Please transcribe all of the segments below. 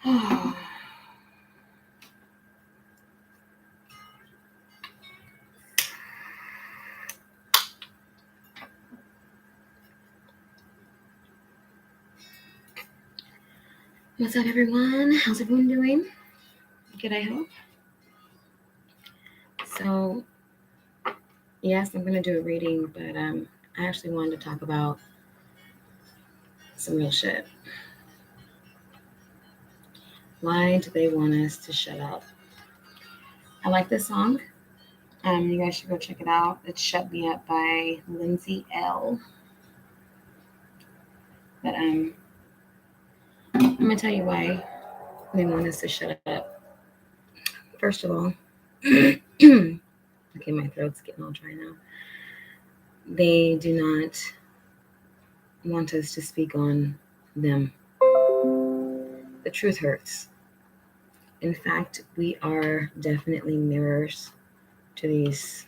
What's up, everyone? How's everyone doing? Good, I hope. So, yes, I'm going to do a reading, but I actually wanted to talk about some real shit. Why do they want us to shut up? I like this song. You guys should go check it out. It's Shut Me Up by Lindsey Ell. But I'm going to tell you why they want us to shut up. First of all, okay, my throat's getting all dry now. They do not want us to speak on them. The truth hurts. In fact, we are definitely mirrors to these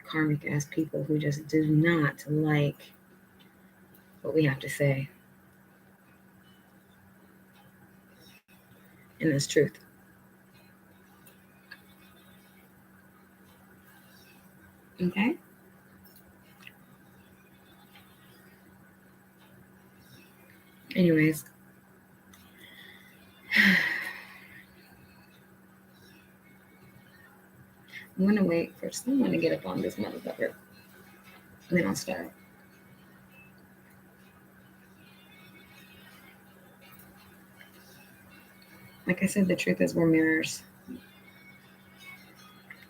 karmic ass people who just do not like what we have to say. And it's truth. Okay? Anyways. I'm going to wait for someone to get up on this motherfucker. And then I'll start. Like I said, the truth is we're mirrors.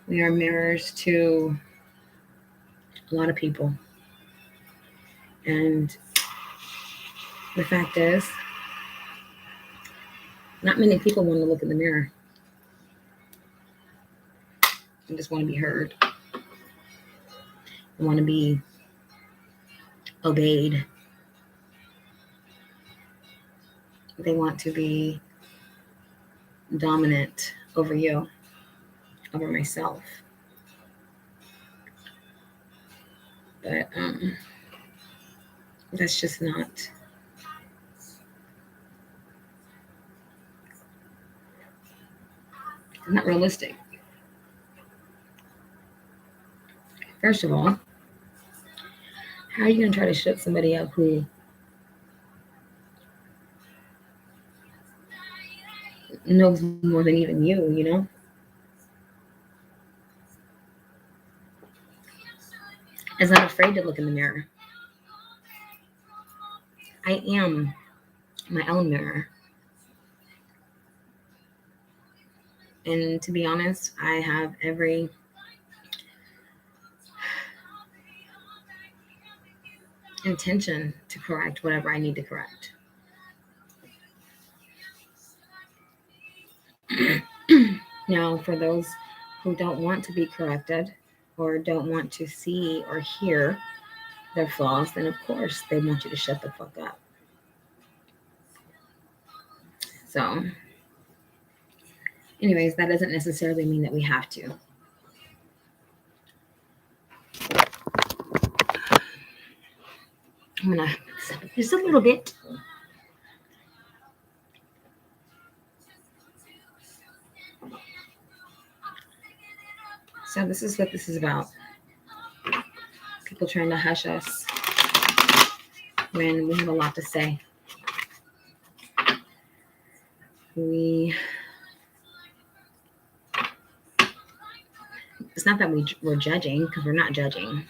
We are mirrors to a lot of people. And the fact is, not many people want to look in the mirror. They just want to be heard. They want to be obeyed. They want to be dominant over you, over myself. But that's just not realistic. First of all, how are you going to try to shut somebody up who knows more than even you know? Is not afraid to look in the mirror. I am my own mirror. And to be honest, I have every intention to correct whatever I need to correct. Now, for those who don't want to be corrected or don't want to see or hear their flaws, then of course they want you to shut the fuck up. So, anyways, that doesn't necessarily mean that we have to. I'm going to just a little bit. So this is what this is about. People trying to hush us when we have a lot to say. It's not that we're judging, because we're not judging.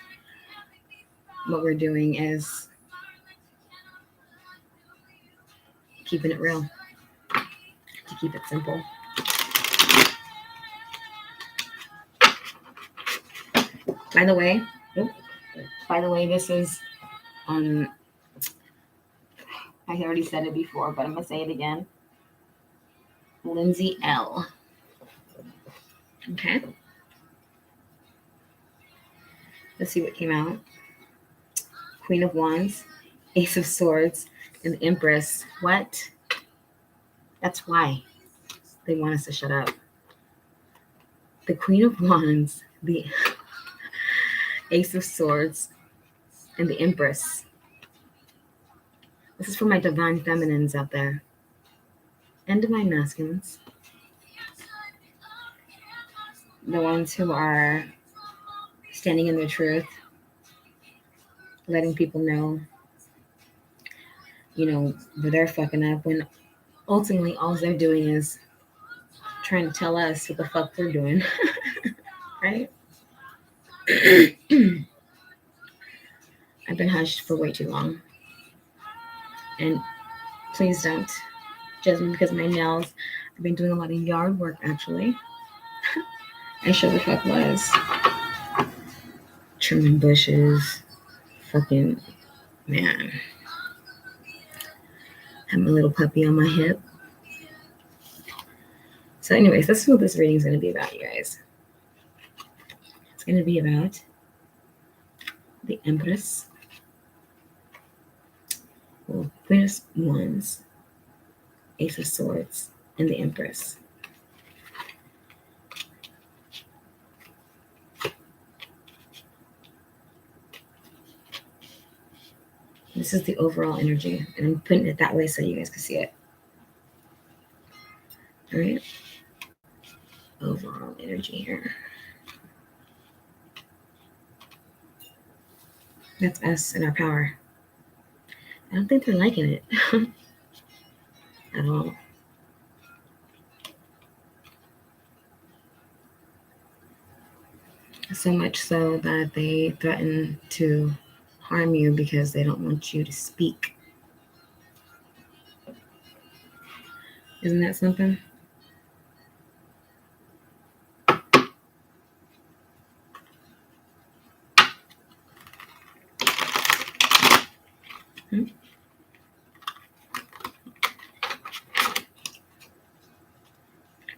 What we're doing is keeping it real, to keep it simple. By the way, this is I already said it before, but I'm gonna say it again. Lindsey Ell. Okay. Let's see what came out. Queen of Wands, Ace of Swords, and the Empress. What? That's why they want us to shut up. The Queen of Wands, the Ace of Swords, and the Empress. This is for my divine feminines out there. and divine masculines, the ones who are standing in their truth, letting people know, where they're fucking up, when ultimately all they're doing is trying to tell us what the fuck we're doing. Right? I've been hushed for way too long. And please don't judge me because of my nails. I've been doing a lot of yard work, actually. I sure the fuck was. Trimming bushes. Fucking, man. Have my little puppy on my hip. So anyways, this is what this reading is going to be about, you guys. It's going to be about the Empress. Well, Queen of Wands, Ace of Swords, and the Empress. This is the overall energy, and I'm putting it that way so you guys can see it. All right? Overall energy here. That's us and our power. I don't think they're liking it at all. So much so that they threaten to harm you because they don't want you to speak. Isn't that something?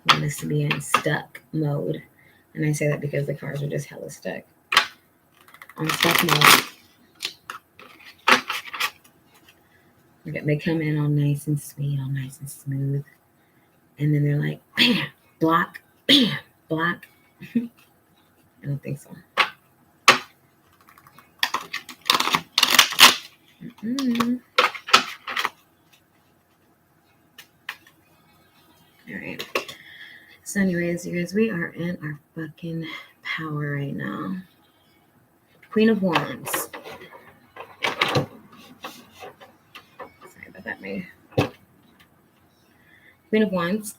Want us to be in stuck mode. And I say that because the cards are just hella stuck. On stuck mode. They come in all nice and sweet, all nice and smooth. And then they're like, bam, block, bam, block. I don't think so. All right. So anyways, you guys, we are in our fucking power right now. Queen of Wands. Sorry about that, my Queen of Wands.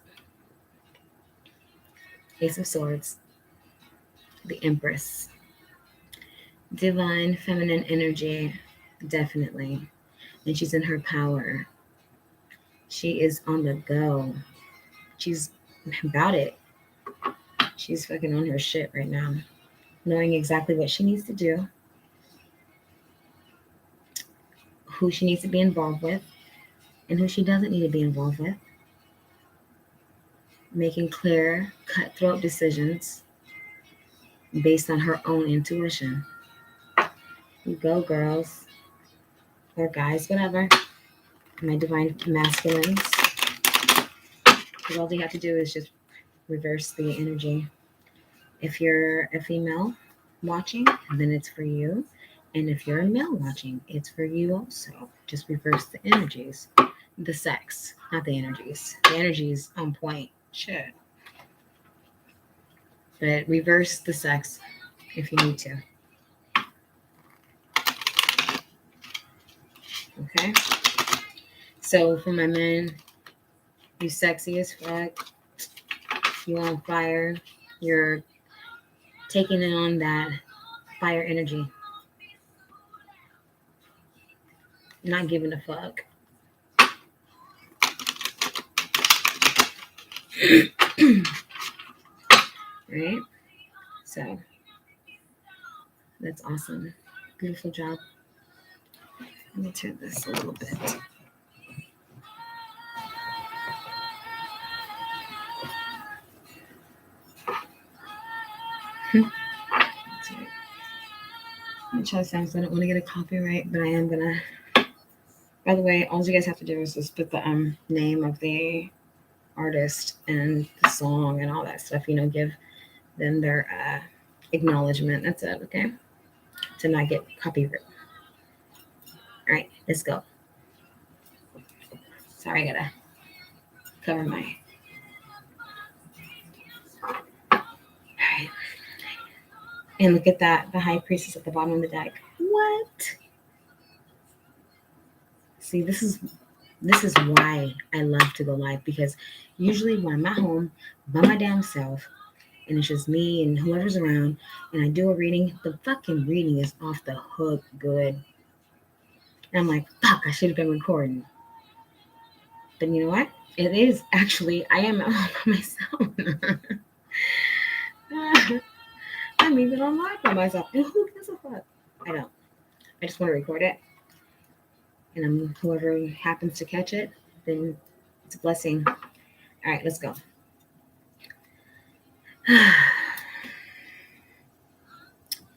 Ace of Swords. The Empress. Divine feminine energy, definitely. And she's in her power. She is on the go. She's about it. She's fucking on her shit right now. Knowing exactly what she needs to do. Who she needs to be involved with. And who she doesn't need to be involved with. Making clear, cutthroat decisions based on her own intuition. You go, girls. Or guys, whatever. My divine masculines. Because all they have to do is just reverse the energy. If you're a female watching, then it's for you. And if you're a male watching, it's for you also. Just reverse the energies. The sex, not the energies. The energies on point. Shit. But reverse the sex if you need to. Okay? So for my men, you sexy as fuck. You on fire. You're taking it on that fire energy. Not giving a fuck. Right? So that's awesome. Beautiful job. Let me turn this a little bit. I'm trying to sound so I don't want to get a copyright, but I am gonna. By the way, all you guys have to do is just put the name of the artist and the song and all that stuff. Give them their acknowledgement. That's it, okay? To not get copyright. All right, let's go. Sorry, I gotta cover my. All right. And look at that. The high priestess at the bottom of the deck. What? See, this is why I love to go live, because usually when I'm at home by my damn self and it's just me and whoever's around and I do a reading, the fucking reading is off the hook good. And I'm like, fuck, I should have been recording. But you know what? It is actually, I am at home by myself. I'm even on live by myself. And who gives a fuck? I don't. I just want to record it. And whoever happens to catch it, then it's a blessing. All right, let's go.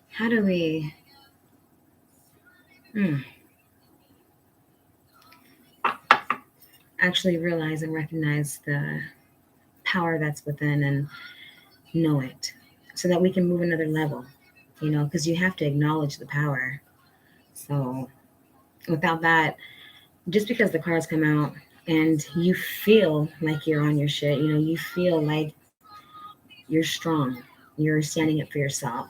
How do we actually realize and recognize the power that's within and know it so that we can move another level, because you have to acknowledge the power. So without that, just because the cards come out and you feel like you're on your shit, you feel like you're strong, you're standing up for yourself,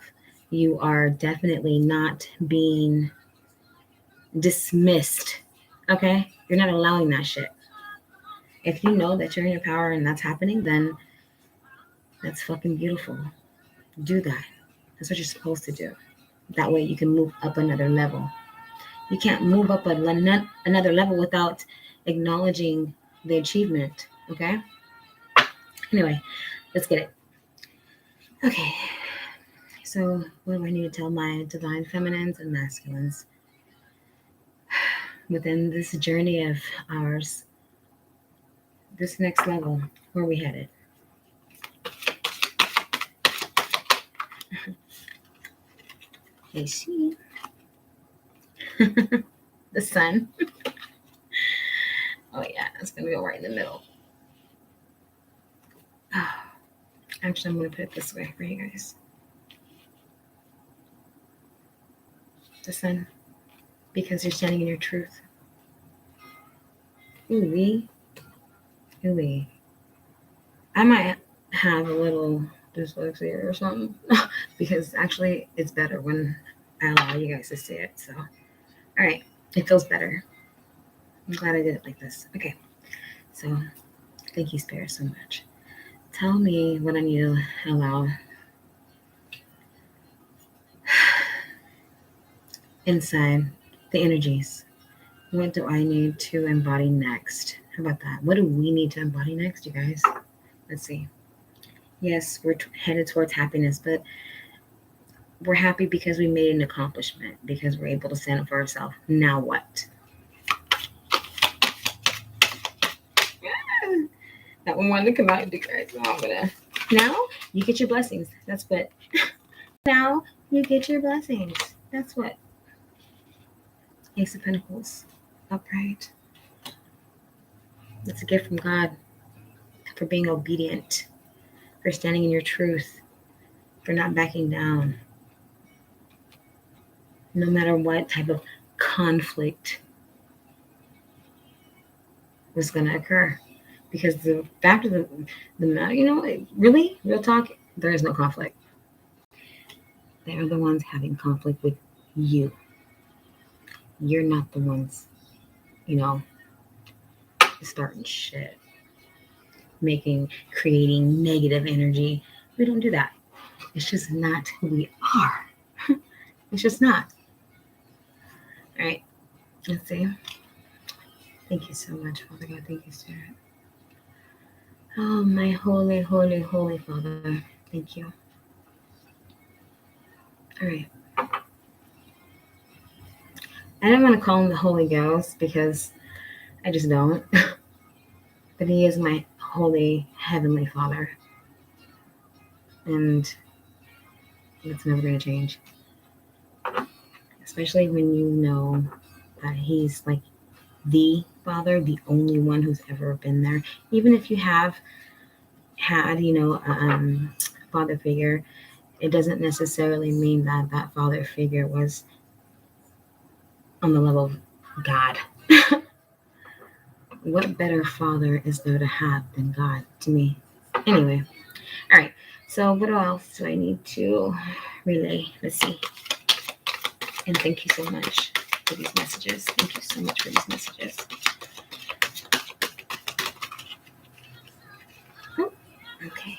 you are definitely not being dismissed, okay? You're not allowing that shit. If you know that you're in your power and that's happening, then that's fucking beautiful. Do that. That's what you're supposed to do. That way you can move up another level. You can't move up another level without acknowledging the achievement, okay? Anyway, let's get it. Okay. So what do I need to tell my divine feminines and masculines within this journey of ours, this next level, where are we headed? Okay, see the sun. Oh yeah, it's gonna go right in the middle. Oh, actually, I'm gonna put it this way for you guys. The sun, because you're standing in your truth. Ooh-wee. Ooh-wee. I might have a little dyslexia or something because actually it's better when I allow you guys to see it. So, all right, it feels better. I'm glad I did it like this. Okay, so thank you, Spirit, so much. Tell me what I need to allow inside the energies. What do I need to embody next? How about that? What do we need to embody next, you guys? Let's see. Yes, we're headed towards happiness, but we're happy because we made an accomplishment, because we're able to stand up for ourselves. Now what? That one wanted to come out, you guys. So I'm gonna. Now you get your blessings. That's what. Now you get your blessings. That's what. Ace of Pentacles, upright. It's a gift from God for being obedient, for standing in your truth, for not backing down. No matter what type of conflict was going to occur. Because the fact of the matter, really, real talk, there is no conflict. They are the ones having conflict with you. You're not the ones, starting shit, creating negative energy. We don't do that. It's just not who we are. It's just not. All right, let's see. Thank you so much, Father God. Thank you, Spirit. Oh, my holy, holy, holy Father. Thank you. All right. I don't want to call him the Holy Ghost because I just don't. But he is my holy, heavenly Father. And it's never going to change. Especially when you know that he's like the Father, the only one who's ever been there. Even if you have had, a father figure, it doesn't necessarily mean that that father figure was on the level of God. What better father is there to have than God to me? Anyway, all right. So what else do I need to relay? Let's see. And thank you so much for these messages. Thank you so much for these messages. Oh, okay.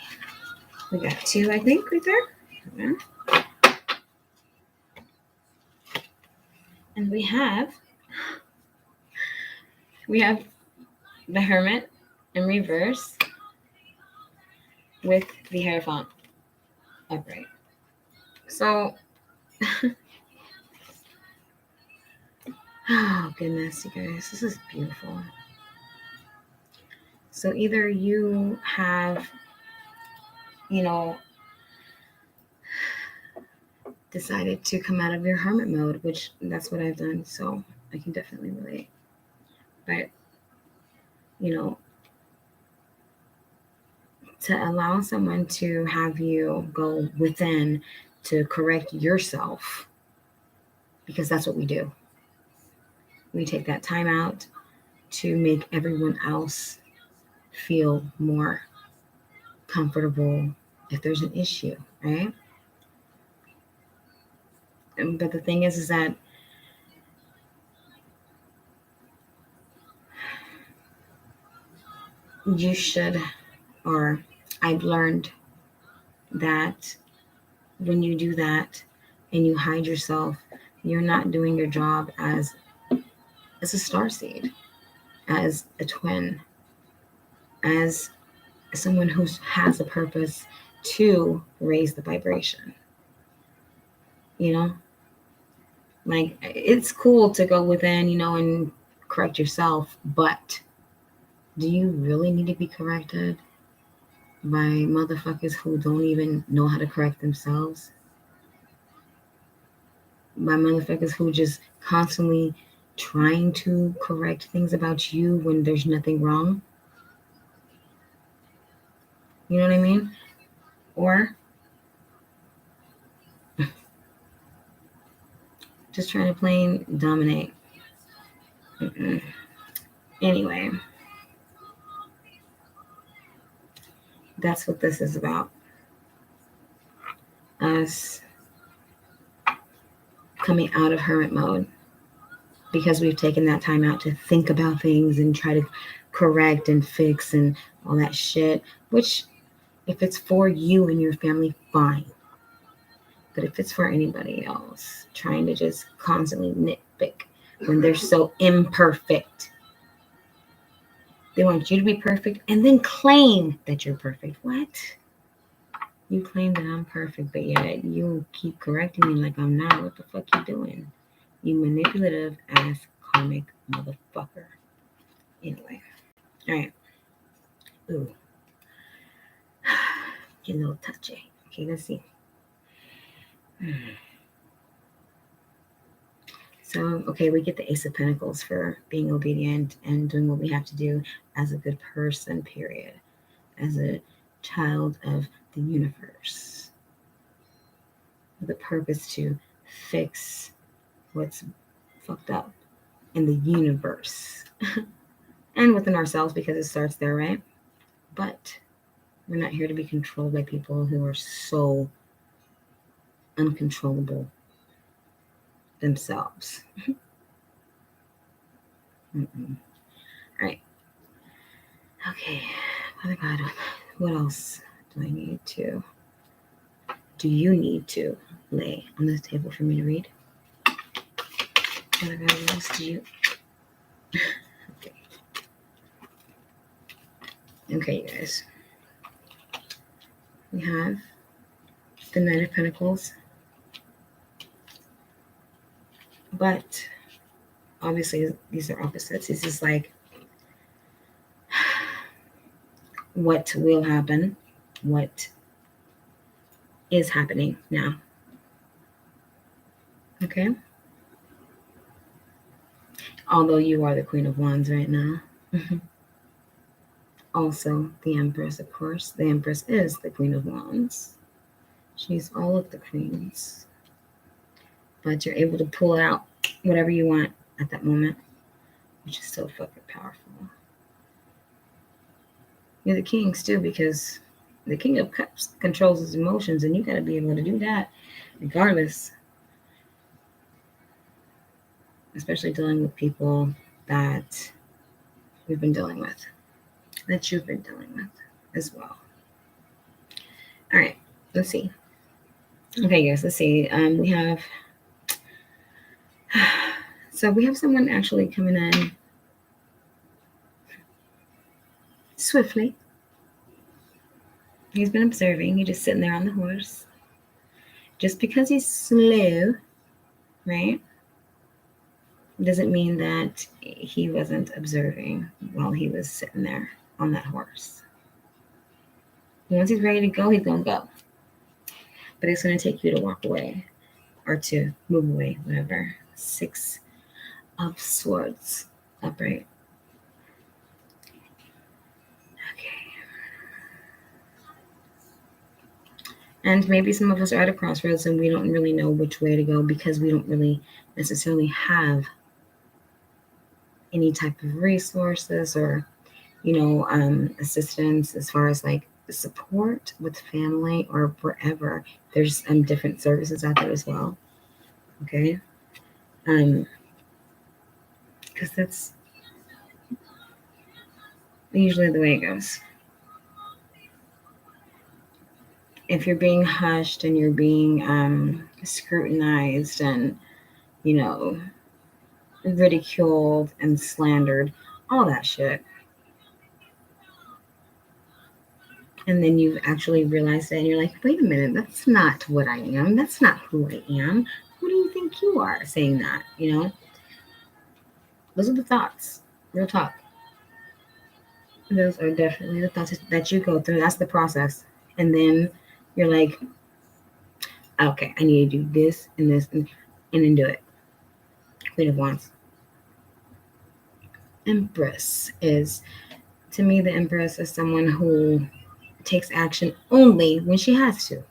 We got 2, I think, right there. Yeah. And we have the Hermit in reverse with the Hierophant upright. So, oh goodness, you guys, this is beautiful. So either you have, decided to come out of your hermit mode, which that's what I've done. So I can definitely relate. But, to allow someone to have you go within to correct yourself, because that's what we do. We take that time out to make everyone else feel more comfortable if there's an issue, right? But the thing is that you should, or I've learned that when you do that and you hide yourself, you're not doing your job as a starseed, as a twin, as someone who has a purpose to raise the vibration. Like, it's cool to go within, and correct yourself, but do you really need to be corrected by motherfuckers who don't even know how to correct themselves? By motherfuckers who just constantly trying to correct things about you when there's nothing wrong? You know what I mean? Or just trying to plain dominate. Anyway, that's what this is about. Us coming out of hermit mode because we've taken that time out to think about things and try to correct and fix and all that shit, which if it's for you and your family, fine. But if it's for anybody else, trying to just constantly nitpick when they're so imperfect. They want you to be perfect and then claim that you're perfect. What? You claim that I'm perfect, but yet you keep correcting me like I'm not. What the fuck you doing? You manipulative ass karmic motherfucker. Anyway. All right. Ooh. Get a little touchy. Okay, let's see. So, okay, we get the Ace of Pentacles for being obedient and doing what we have to do as a good person, period. As a child of the universe. With a purpose to fix what's fucked up in the universe. And within ourselves, because it starts there, right? But we're not here to be controlled by people who are so uncontrollable themselves. All right. Okay. Father God, what else do you need to lay on this table for me to read? Father God, what else do you... Okay. Okay, you guys. We have the Knight of Pentacles. But obviously these are opposites. This is like what will happen, what is happening now. Okay? Although you are the Queen of Wands right now. Also, the Empress, of course. The Empress is the Queen of Wands. She's all of the queens. But you're able to pull out whatever you want at that moment, which is so fucking powerful. You're the kings too, because the king of cups controls his emotions, and you got to be able to do that regardless, especially dealing with people that we've been dealing with, that you've been dealing with as well. All right, let's see. Okay, guys, let's see. We have we have someone actually coming in swiftly. He's been observing. He's just sitting there on the horse. Just because he's slow, right, doesn't mean that he wasn't observing while he was sitting there on that horse. Once he's ready to go, he's going to go. But it's going to take you to walk away or to move away, whatever. 6 of Swords upright. And maybe some of us are at a crossroads and we don't really know which way to go because we don't really necessarily have any type of resources or, assistance as far as like support with family or wherever. There's different services out there as well. Okay. Because that's usually the way it goes. If you're being hushed and you're being scrutinized and, ridiculed and slandered, all that shit. And then you actually realize it and you're like, wait a minute, that's not what I am. That's not who I am. Who do you think you are saying that? Those are the thoughts. Real talk. Those are definitely the thoughts that you go through. That's the process. And then you're like, okay, I need to do this and this and then do it. Queen of Wands. Empress is, to me, the Empress is someone who takes action only when she has to.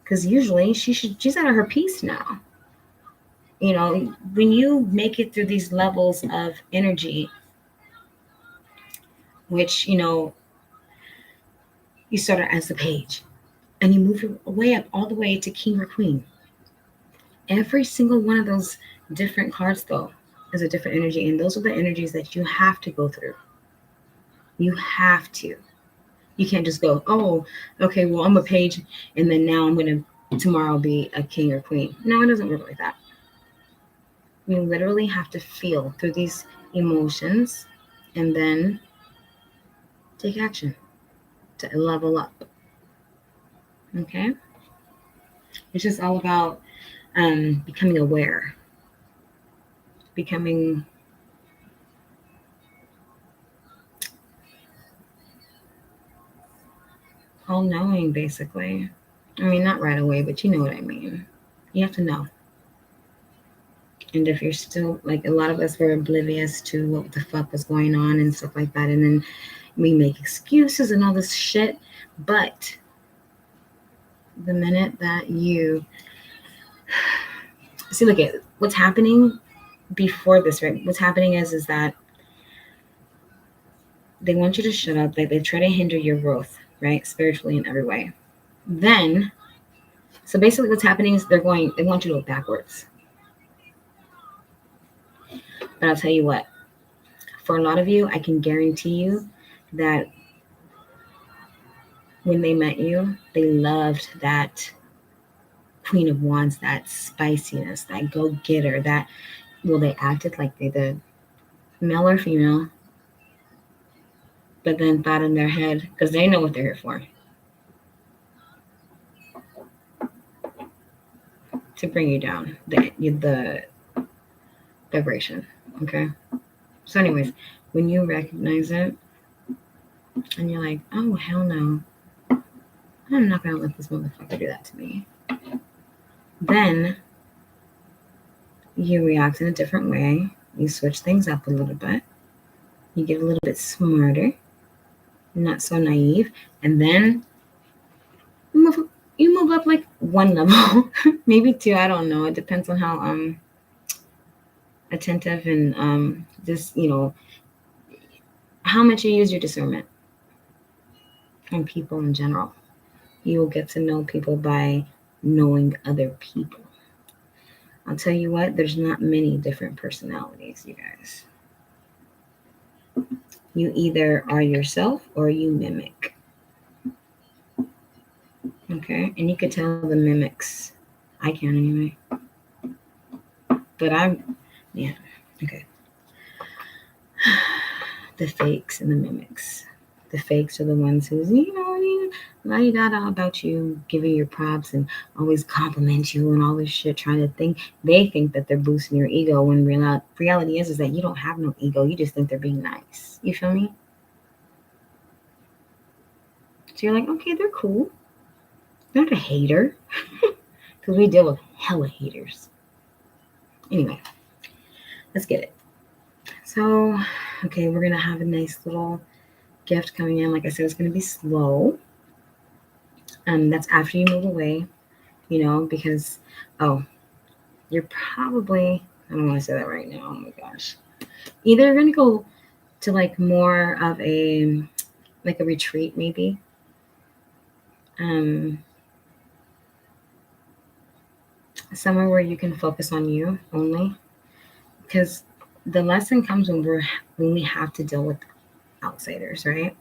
Because usually she's out of her piece now. When you make it through these levels of energy, which, you start as the page and you move your way up all the way to king or queen. Every single one of those different cards, though, is a different energy. And those are the energies that you have to go through. You have to. You can't just go, oh, okay, well, I'm a page, and then now I'm going to tomorrow be a king or queen. No, it doesn't work like that. You literally have to feel through these emotions and then take action to level up. Okay? It's just all about becoming aware, becoming all-knowing, basically. I mean, not right away, but you know what I mean. You have to know. And if you're still, like, a lot of us were oblivious to what the fuck was going on and stuff like that, and then we make excuses and all this shit, but the minute that you see, look at what's happening before this, right? What's happening is that they want you to shut up. They try to hinder your growth, right? Spiritually in every way. Then, so basically what's happening is they want you to go backwards. But I'll tell you what, for a lot of you, I can guarantee you that when they met you, they loved that Queen of Wands, that spiciness, that go-getter, that, well, they acted like they did, male or female, but then thought in their head, because they know what they're here for, to bring you down, the vibration, okay? So anyways, when you recognize it, and you're like, oh, hell no, I'm not going to let this motherfucker do that to me. Then you react in a different way. You switch things up a little bit. You get a little bit smarter, not so naive. And then you move up like one level, maybe 2. I don't know. It depends on how attentive and just, how much you use your discernment. and people in general. You will get to know people by knowing other people. I'll tell you what, there's not many different personalities, you guys. You either are yourself or you mimic. Okay? And you could tell the mimics. I can anyway. But yeah, okay. The fakes and the mimics. The fakes are the ones who's, la-di-da-da about you, giving your props and always compliment you and all this shit, trying to think. They think that they're boosting your ego when reality is that you don't have no ego. You just think they're being nice. You feel me? So you're like, okay, they're cool. They're not a hater. Because we deal with hella haters. Anyway, let's get it. So, okay, we're going to have a nice little gift coming in. Like I said, it's going to be slow. That's after you move away, because, you're probably, I don't want to say that right now. Oh my gosh. Either you're going to go to like more of a retreat maybe. Somewhere where you can focus on you only. Because the lesson comes when we have to deal with outsiders, right?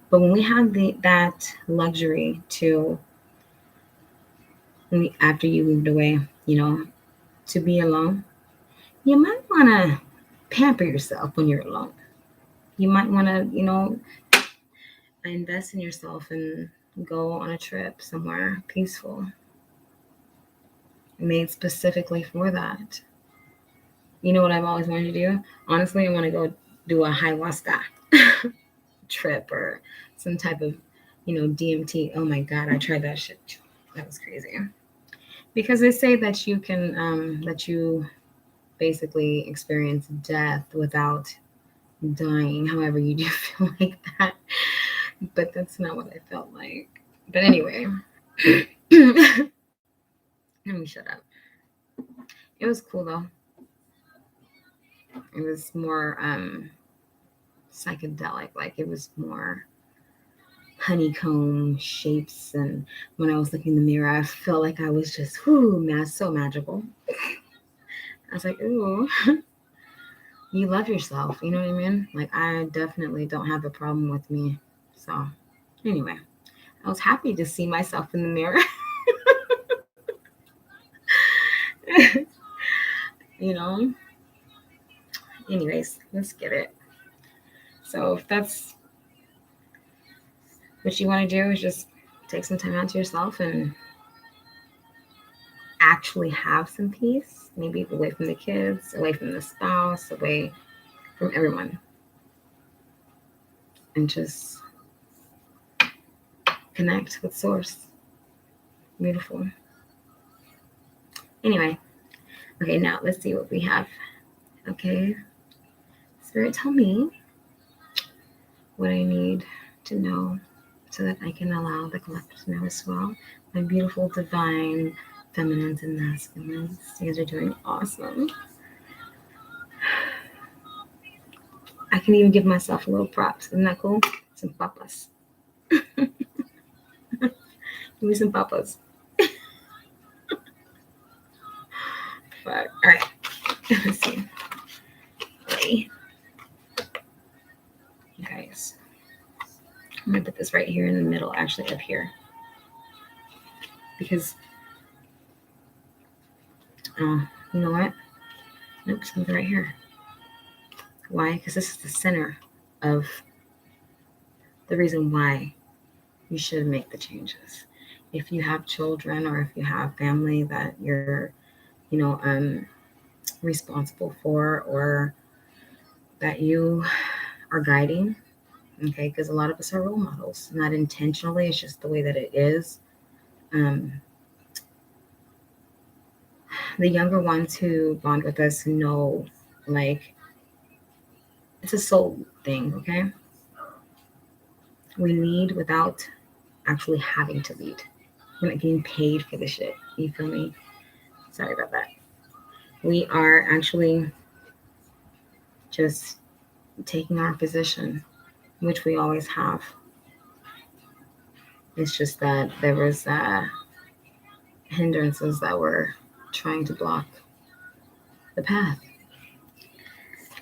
But when we have that luxury to, after you moved away, to be alone, you might want to pamper yourself when you're alone. You might want to, invest in yourself and go on a trip somewhere peaceful, made specifically for that. You know what I've always wanted to do? Honestly, I want to go do a ayahuasca trip or some type of, DMT. Oh my God, I tried that shit. That was crazy. Because they say that you can, that you basically experience death without dying. However, you do feel like that. But that's not what I felt like. But anyway, let me shut up. It was cool though. It was more psychedelic. Like it was more honeycomb shapes, and when I was looking in the mirror, I felt like I was just so magical. I was like, ooh, you love yourself, you know what I mean? Like I definitely don't have a problem with me. So anyway, I was happy to see myself in the mirror. Anyways, let's get it. So if that's what you want to do, is just take some time out to yourself and actually have some peace, maybe away from the kids, away from the spouse, away from everyone, and just connect with source. Beautiful. Anyway, okay, now let's see what we have. Okay, Spirit, tell me what I need to know so that I can allow the collective to know as well. My beautiful, divine feminines and masculines, you guys are doing awesome. I can even give myself a little props. Isn't that cool? Some papas. Give me some papas. But, all right. Let's see. Ready? You guys. I'm going to put this right here in the middle, actually up here. Because, you know what? Nope, something right here. Why? Because this is the center of the reason why you should make the changes. If you have children or if you have family that you're, responsible for or that you are guiding, okay, because a lot of us are role models, not intentionally, it's just the way that it is. The younger ones who bond with us know, like, it's a soul thing, okay? We lead without actually having to lead. We're not getting paid for the shit. You feel me? Sorry about that. We are actually just taking our position, which we always have. It's just that there was hindrances that were trying to block the path.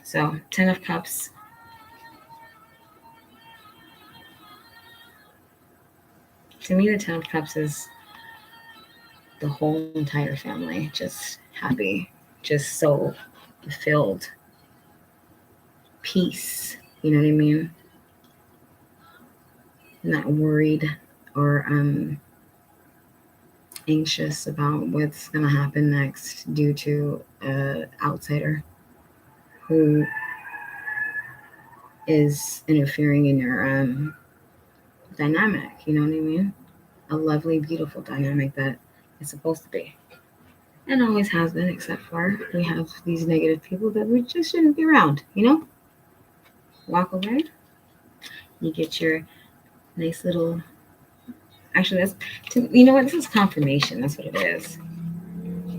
So 10 of Cups. To me, the 10 of Cups is the whole entire family just happy, just so filled, peace. You know what I mean? Not worried or anxious about what's gonna happen next due to an outsider who is interfering in your dynamic. You know what I mean? A lovely, beautiful dynamic that it's supposed to be. And always has been, except for we have these negative people that we just shouldn't be around, you know? Walk away. You get your nice little, actually, you know what? This is confirmation. That's what it is.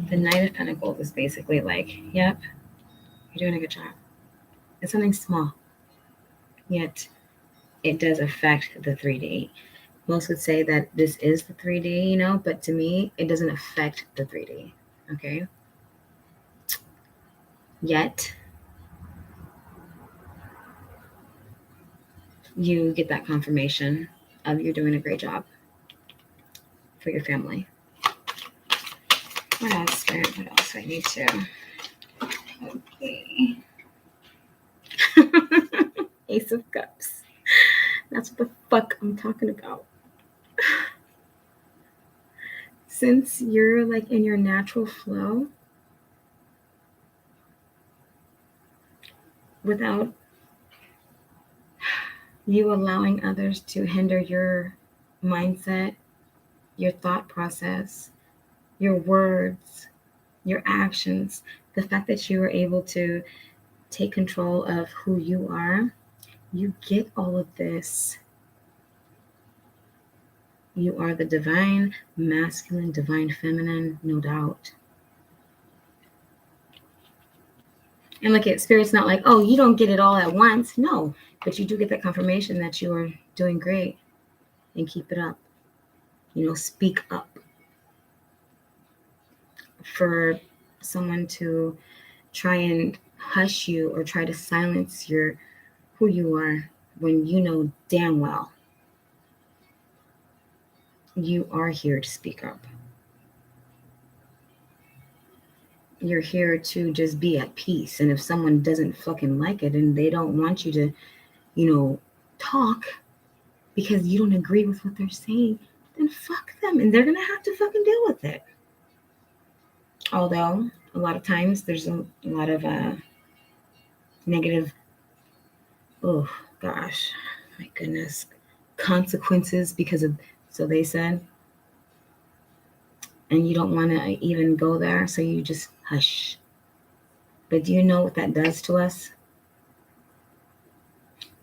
The Knight of Pentacles is basically like, yep, you're doing a good job. It's something small, yet it does affect the 3D. Most would say that this is the 3D, you know, but to me, it doesn't affect the 3D, okay? Yet, you get that confirmation of you're doing a great job for your family. What else, Spirit? What else do I need to? Okay. Ace of Cups. That's what the fuck I'm talking about. Since you're like in your natural flow, without you allowing others to hinder your mindset, your thought process, your words, your actions, the fact that you are able to take control of who you are, you get all of this. You are the divine masculine, divine feminine, no doubt. And look at Spirit's not like, oh, you don't get it all at once. No, but you do get that confirmation that you are doing great, and keep it up. You know, speak up. For someone to try and hush you or try to silence who you are, when you know damn well you are here to speak up. You're here to just be at peace. And if someone doesn't fucking like it and they don't want you to, you know, talk because you don't agree with what they're saying, then fuck them. And they're going to have to fucking deal with it. Although a lot of times there's a lot of negative, oh gosh, my goodness, consequences because of, so they said, and you don't want to even go there, so you just hush. But do you know what that does to us?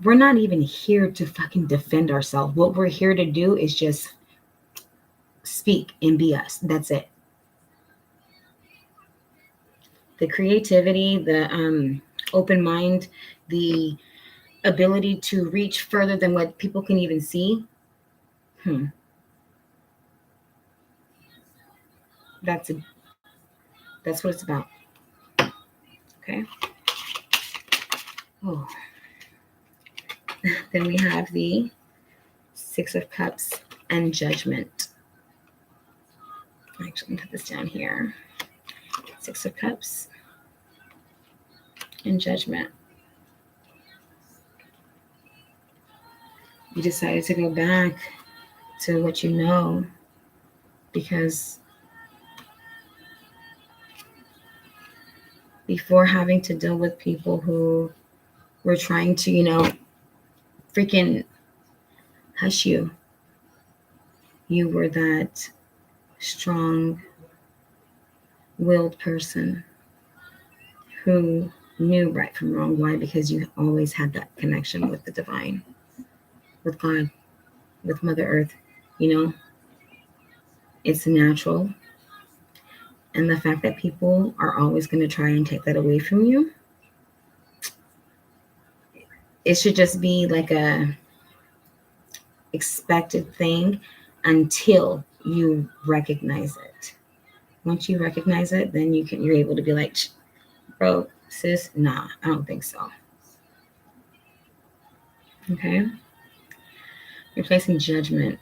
We're not even here to fucking defend ourselves. What we're here to do is just speak and be us. That's it. The creativity, the open mind, the ability to reach further than what people can even see. That's what it's about. Okay. Oh. Then we have the Six of Cups and Judgment. Actually, put this down here. Six of Cups and Judgment. You decided to go back to what you know because before having to deal with people who were trying to, you know, freaking hush you, you were that strong-willed person who knew right from wrong. Why? Because you always had that connection with the divine, with God, with Mother Earth. You know, it's natural. And the fact that people are always going to try and take that away from you, it should just be like a expected thing until you recognize it. Once you recognize it, then you're able to be like, bro, sis, nah, I don't think so. Okay? You're placing judgment.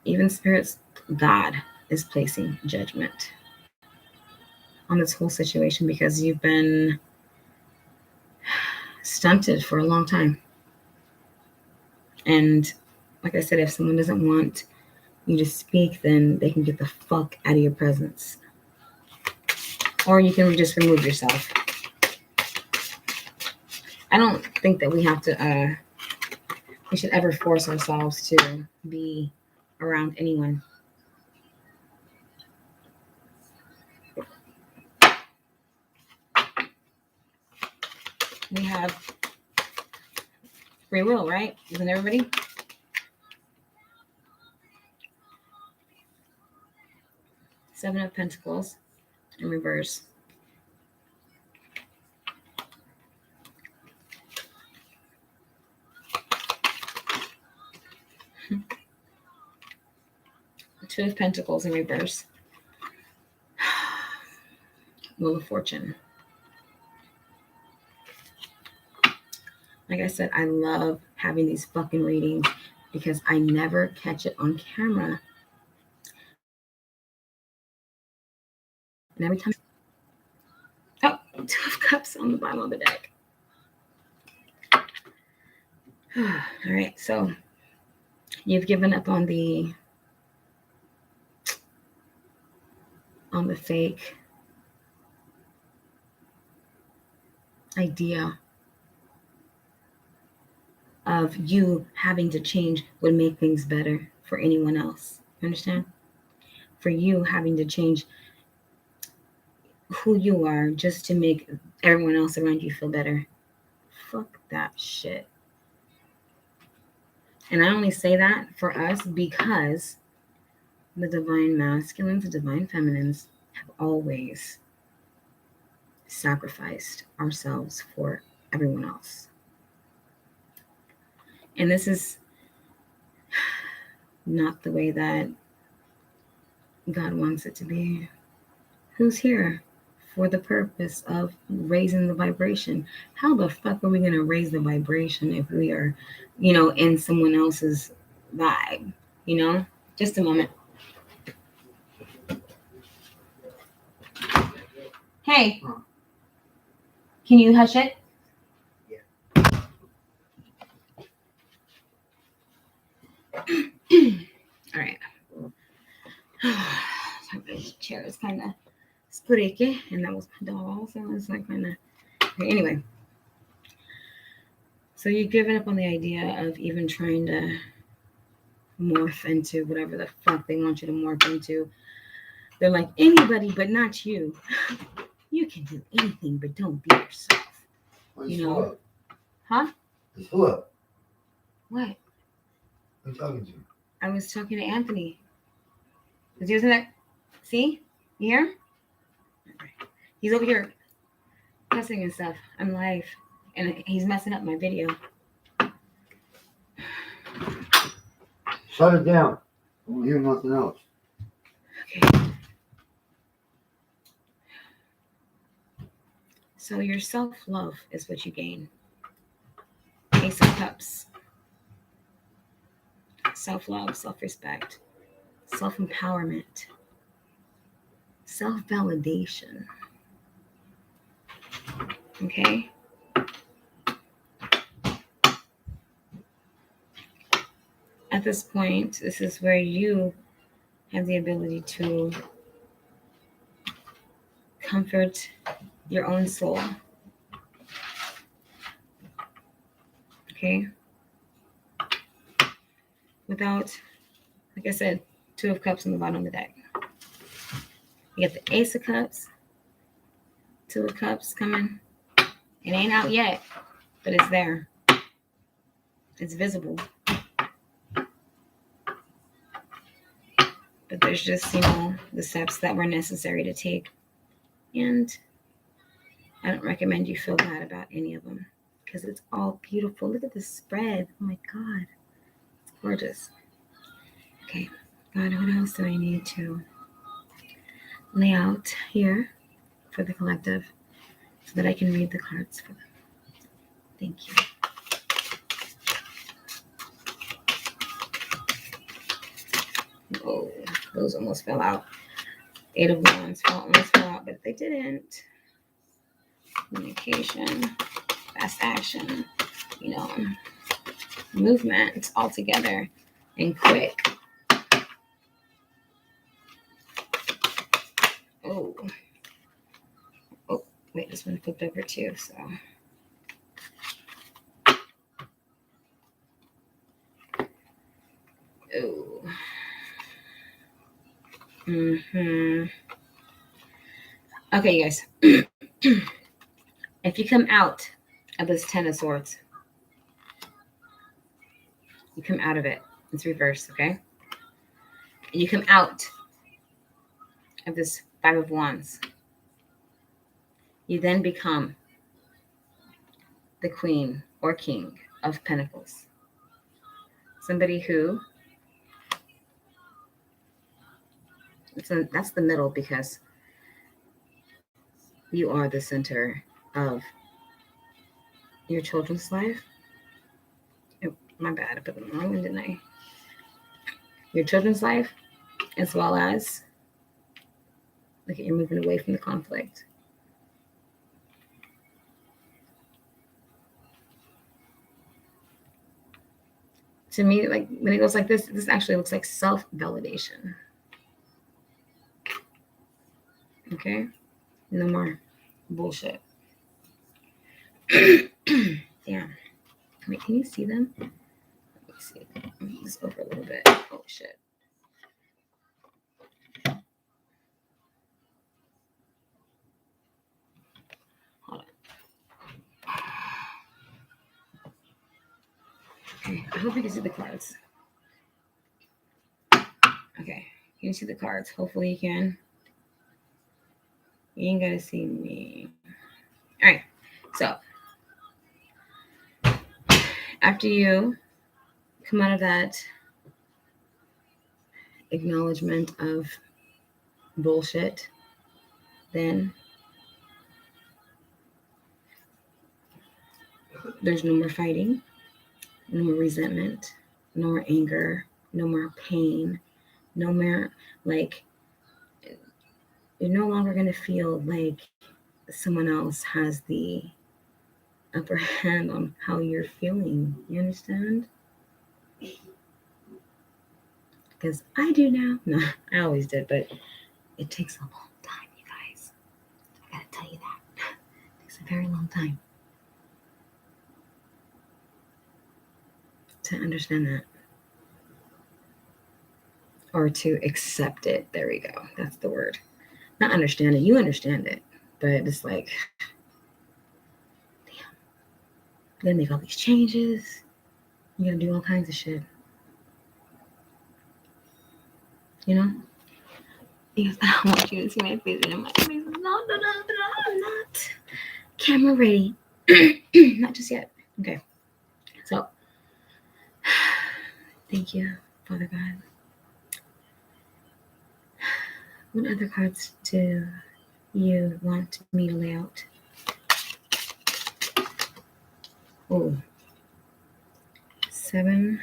Even spirits, God is placing judgment on this whole situation because you've been stunted for a long time. And like I said, if someone doesn't want you to speak, then they can get the fuck out of your presence. Or you can just remove yourself. I don't think that we have to, we should ever force ourselves to be around anyone. We have free will, right? Isn't everybody? Seven of Pentacles in reverse. Two of Pentacles in reverse. Wheel of Fortune. Like I said, I love having these fucking readings because I never catch it on camera. And every time... Oh, Two of Cups on the bottom of the deck. All right, so you've given up on the fake idea of you having to change would make things better for anyone else. You understand? For you having to change who you are just to make everyone else around you feel better. Fuck that shit. And I only say that for us because the divine masculines, the divine feminines have always sacrificed ourselves for everyone else. And this is not the way that God wants it to be. Who's here for the purpose of raising the vibration? How the fuck are we going to raise the vibration if we are, in someone else's vibe? Just a moment. Hey, can you hush it? All right. This chair is kind of squeaky, and that was my doll, so it's like kind of... Okay, anyway. So you've given up on the idea of even trying to morph into whatever the fuck they want you to morph into. They're like, anybody but not you. You can do anything, but don't be yourself. What? Huh? It's who up? What? Who you talking to? I was talking to Anthony. Was he using that? See? You hear? He's over here cussing and stuff. I'm live. And he's messing up my video. Shut it down. I don't hear nothing else. Okay. So your self-love is what you gain. Ace of Cups. Self-love, self-respect, self-empowerment, self-validation. Okay? At this point, this is where you have the ability to comfort your own soul. Okay? Without, like I said, Two of Cups on the bottom of the deck. You get the Ace of Cups, Two of Cups coming. It ain't out yet, but it's there. It's visible. But there's just, the steps that were necessary to take. And I don't recommend you feel bad about any of them because it's all beautiful. Look at the spread. Oh my God. It's gorgeous. Okay, God, what else do I need to lay out here for the collective so that I can read the cards for them? Thank you. Oh, those almost fell out. 8 of Wands almost fell out, but they didn't. Communication, fast action, movement all together and quick. Oh, wait, this one flipped over too, so. Oh. Okay, you guys. If you come out of this 10 of Swords, you come out of it. It's reversed, okay? And you come out of this 5 of Wands. You then become the Queen or King of Pentacles. Somebody who, that's the middle, because you are the center of your children's life. Oh, my bad, I put the wrong one, didn't I? Your children's life, as well as, look at, you're moving away from the conflict. To me, like when it goes like this actually looks like self-validation. Okay? No more bullshit. Damn. Wait, can you see them? Let me see. Let me move this over a little bit. Oh, shit. Hold on. Okay, I hope you can see the cards. Okay, can you see the cards? Hopefully you can. You ain't gotta see me. All right, so after you come out of that acknowledgement of bullshit, then there's no more fighting, no more resentment, no more anger, no more pain, no more, like, you're no longer going to feel like someone else has the upper hand on how you're feeling. You understand? Because I do now. No, I always did, but it takes a long time, you guys. I gotta tell you that. It takes a very long time to understand that. Or to accept it. There we go. That's the word. Not understand it. You understand it. But it's like, damn. You gotta make all these changes. You gotta do all kinds of shit. You know? Because I don't want you to see my face. And I'm like, no, I'm not camera ready. Not just yet. Okay. So, thank you, Father God. What other cards do you want me to lay out? Oh, 7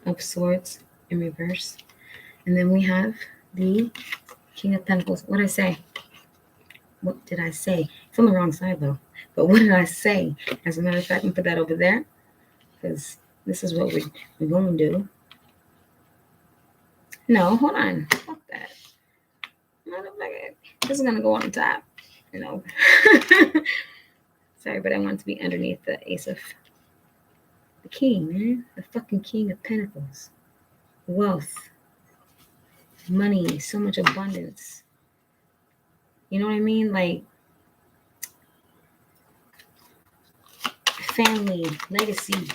of Swords in reverse. And then we have the King of Pentacles. What did I say? What did I say? It's on the wrong side, though. But what did I say? As a matter of fact, I'm going to put that over there. Because this is what we're going to do. No, hold on. Fuck that. Motherfucker. This is going to go on top. You know. Sorry, but I want it to be underneath the Ace of the King, man. The fucking King of Pentacles. Wealth. Money. So much abundance. You know what I mean? Like, family, legacy.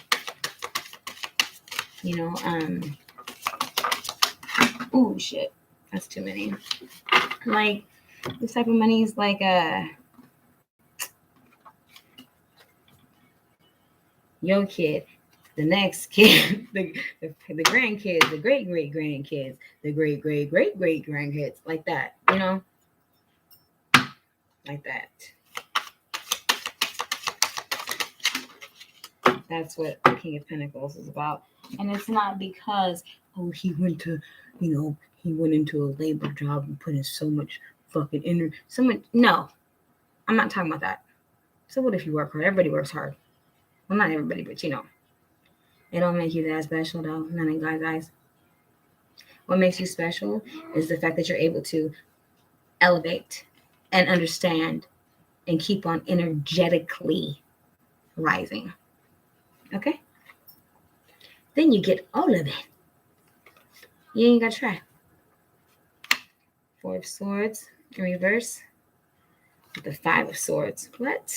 You know, oh shit. That's too many. Like, this type of money is like yo kid, the next kid, the grandkids, the great grandkids, the great grandkids, like that, you know, like that. That's what the King of Pentacles is about. And it's not because, oh, he went into a labor job and put in so much fucking energy. No, I'm not talking about that. So what if you work hard? Everybody works hard. Well, not everybody, but you know. It don't make you that special, though. None of guys. What makes you special is the fact that you're able to elevate and understand and keep on energetically rising. Okay? Then you get all of it. You ain't got to try. Four of Swords in reverse. The Five of Swords. What?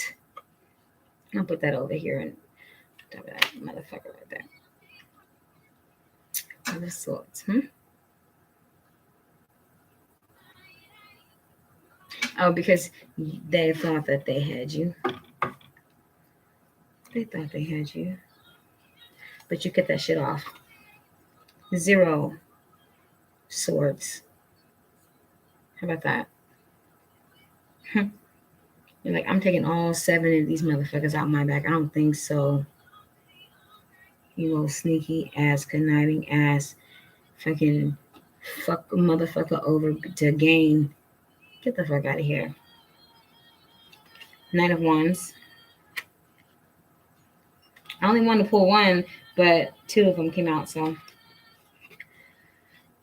I'll put that over here and top of that motherfucker right there. Five of Swords. Oh, because they thought that they had you. They thought they had you. But you cut that shit off. 0 swords. How about that? You're like, I'm taking all 7 of these motherfuckers out my back. I don't think so. You little sneaky ass, conniving ass, fucking fuck a motherfucker over to gain. Get the fuck out of here. Knight of Wands. I only wanted to pull 1, but 2 of them came out, so.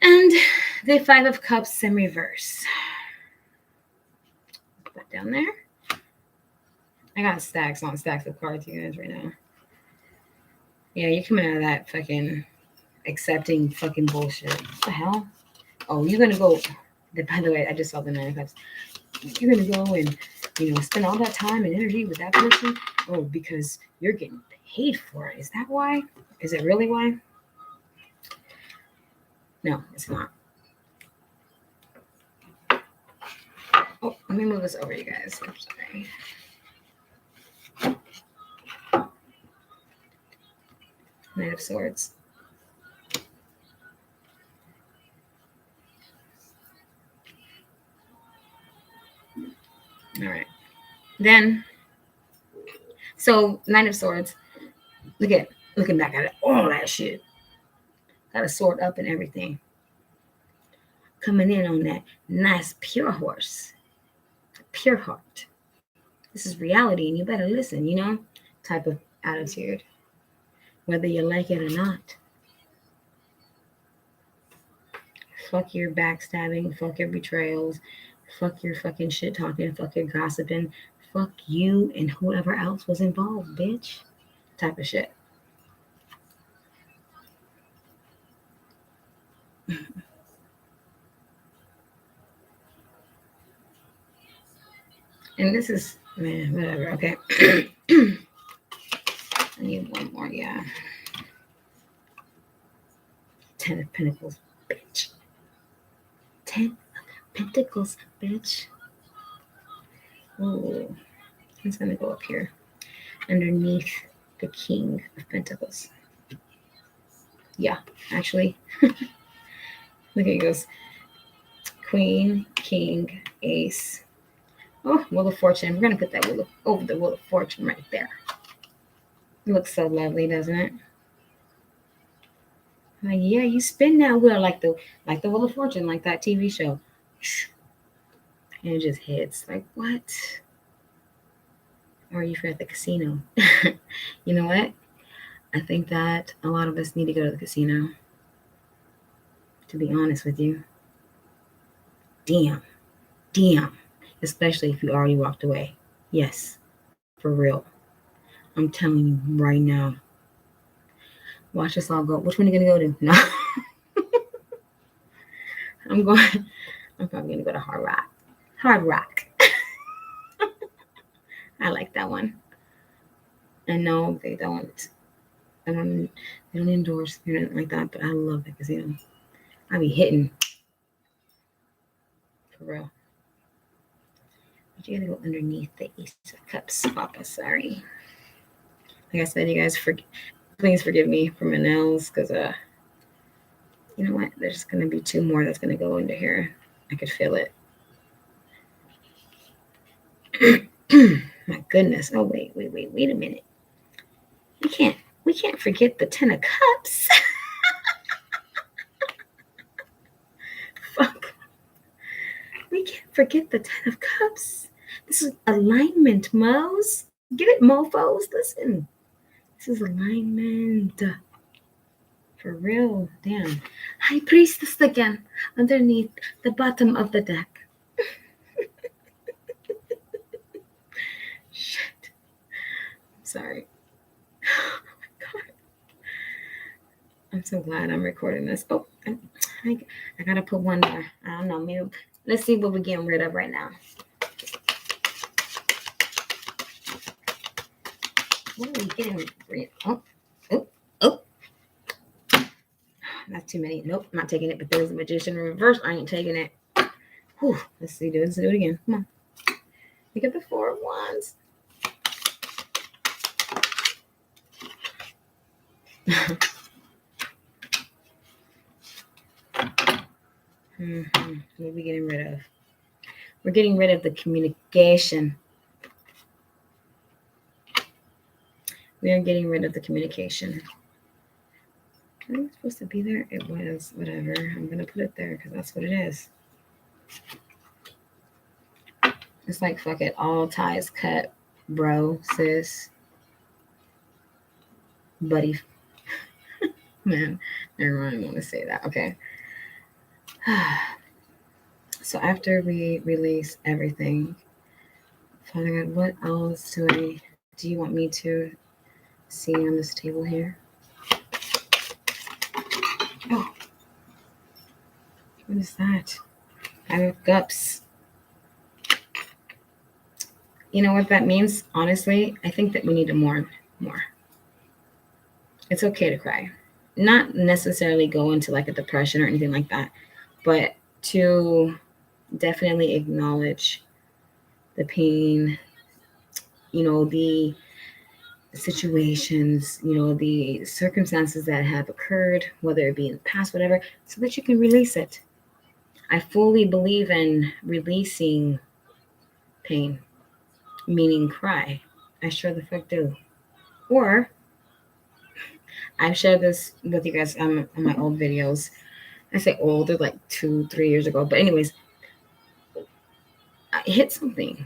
And the 5 of Cups in reverse. Put that down there. I got stacks on stacks of cards, you guys, right now. Yeah, you're coming out of that fucking accepting fucking bullshit. What the hell? Oh, you're going to go. By the way, I just saw the 9 of Cups. You're going to go and, spend all that time and energy with that person? Oh, because you're getting paid for it. Is that why? Is it really why? No, it's not. Oh, let me move this over, you guys. I'm sorry. Knight of Swords. All right. Then, so Knight of Swords. Looking back at it, all that shit. Got a sword up and everything. Coming in on that nice pure horse. Pure heart. This is reality and you better listen, type of attitude. Whether you like it or not. Fuck your backstabbing, fuck your betrayals, fuck your fucking shit talking, fuck your gossiping, fuck you and whoever else was involved, bitch. Type of shit. And this is, man, whatever, okay. I need one more, yeah. 10 of Pentacles, bitch. 10 of Pentacles, bitch. Oh, it's going to go up here. Underneath the King of Pentacles. Yeah, actually. Look, it goes Queen, King, Ace. Oh, Wheel of Fortune. We're going to put that over the Wheel of Fortune right there. It looks so lovely, doesn't it? Like, yeah, you spin that wheel like the Wheel of Fortune, like that TV show. And it just hits. Like, what? Or if you're at the casino. You know what? I think that a lot of us need to go to the casino. To be honest with you. Damn. Especially if you already walked away. Yes. For real. I'm telling you right now. Watch us all go. Which one are you going to go to? No. I'm probably going to go to Hard Rock. Hard Rock. I like that one. And no, they don't endorse anything like that, but I love the casino. I be hitting. For real. But you gotta go underneath the Ace of Cups, Papa. Sorry. Like I said, you guys please forgive me for my nails, because you know what? There's going to be 2 more that's going to go into here. I could feel it. My goodness. Oh, wait a minute. We can't forget the 10 of Cups. Fuck. We can't forget the 10 of Cups. This is alignment, Mo's. Get it, mofos? Listen. This is alignment. For real. Damn. High Priestess again. Underneath the bottom of the deck. Shit. I'm sorry. Oh my God. I'm so glad I'm recording this. Oh, I gotta put one there. I don't know. Maybe let's see what we're getting rid of right now. What are we getting rid of? Oh. That's too many. Nope, not taking it. But there was a magician in reverse. I ain't taking it. Whew. Let's do it again. Come on. Look at the 4 of Wands. What are we getting rid of? We're getting rid of the communication. We are getting rid of the communication. Was it supposed to be there? It was. Whatever. I'm going to put it there because that's what it is. It's like, fuck it. All ties cut. Bro, sis. Buddy. Man, never mind. I want to say that. Okay. So after we release everything, Father God, what else do you want me to see on this table here? Oh, what is that? I have Cups. You know what that means? Honestly, I think that we need to mourn more. It's okay to cry. Not necessarily go into like a depression or anything like that, but to definitely acknowledge the pain, the situations, the circumstances that have occurred, whether it be in the past, whatever, so that you can release it. I fully believe in releasing pain, meaning cry. I sure the fuck do. Or I've shared this with you guys on my old videos. I say old, they're like 2-3 years ago. But anyways, I hit something.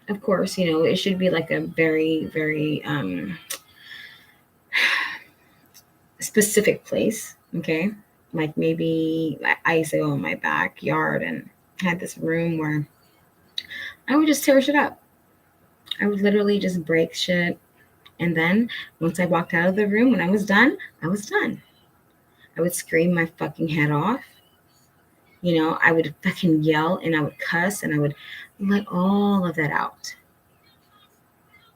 Of course, it should be like a very, very specific place. Okay. Like maybe I used to go in my backyard and had this room where I would just tear shit up. I would literally just break shit. And then once I walked out of the room, when I was done, I was done. I would scream my fucking head off. I would fucking yell and I would cuss and I would let all of that out.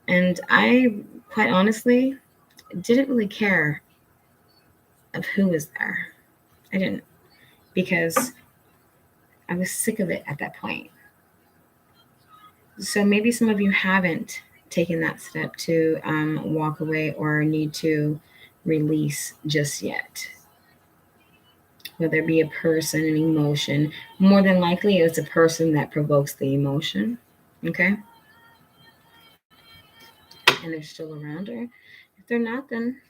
And I, quite honestly, didn't really care of who was there. I didn't, because I was sick of it at that point. So maybe some of you haven't taken that step to walk away or need to release just yet. Whether it be a person, an emotion, more than likely it's a person that provokes the emotion. Okay? And they're still around, or if they're not, then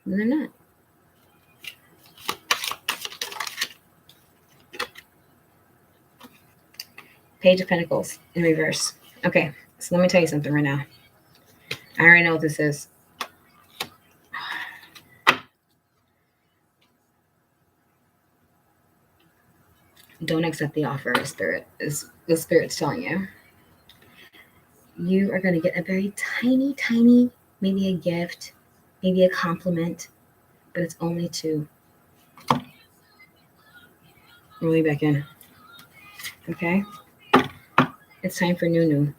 they're not. Page of Pentacles in reverse. Okay, so let me tell you something right now. I already know what this is. Don't accept the offer, Spirit. Is the Spirit's telling you. You are going to get a very tiny, maybe a gift, maybe a compliment, but it's only to roll back in. Okay? It's time for new.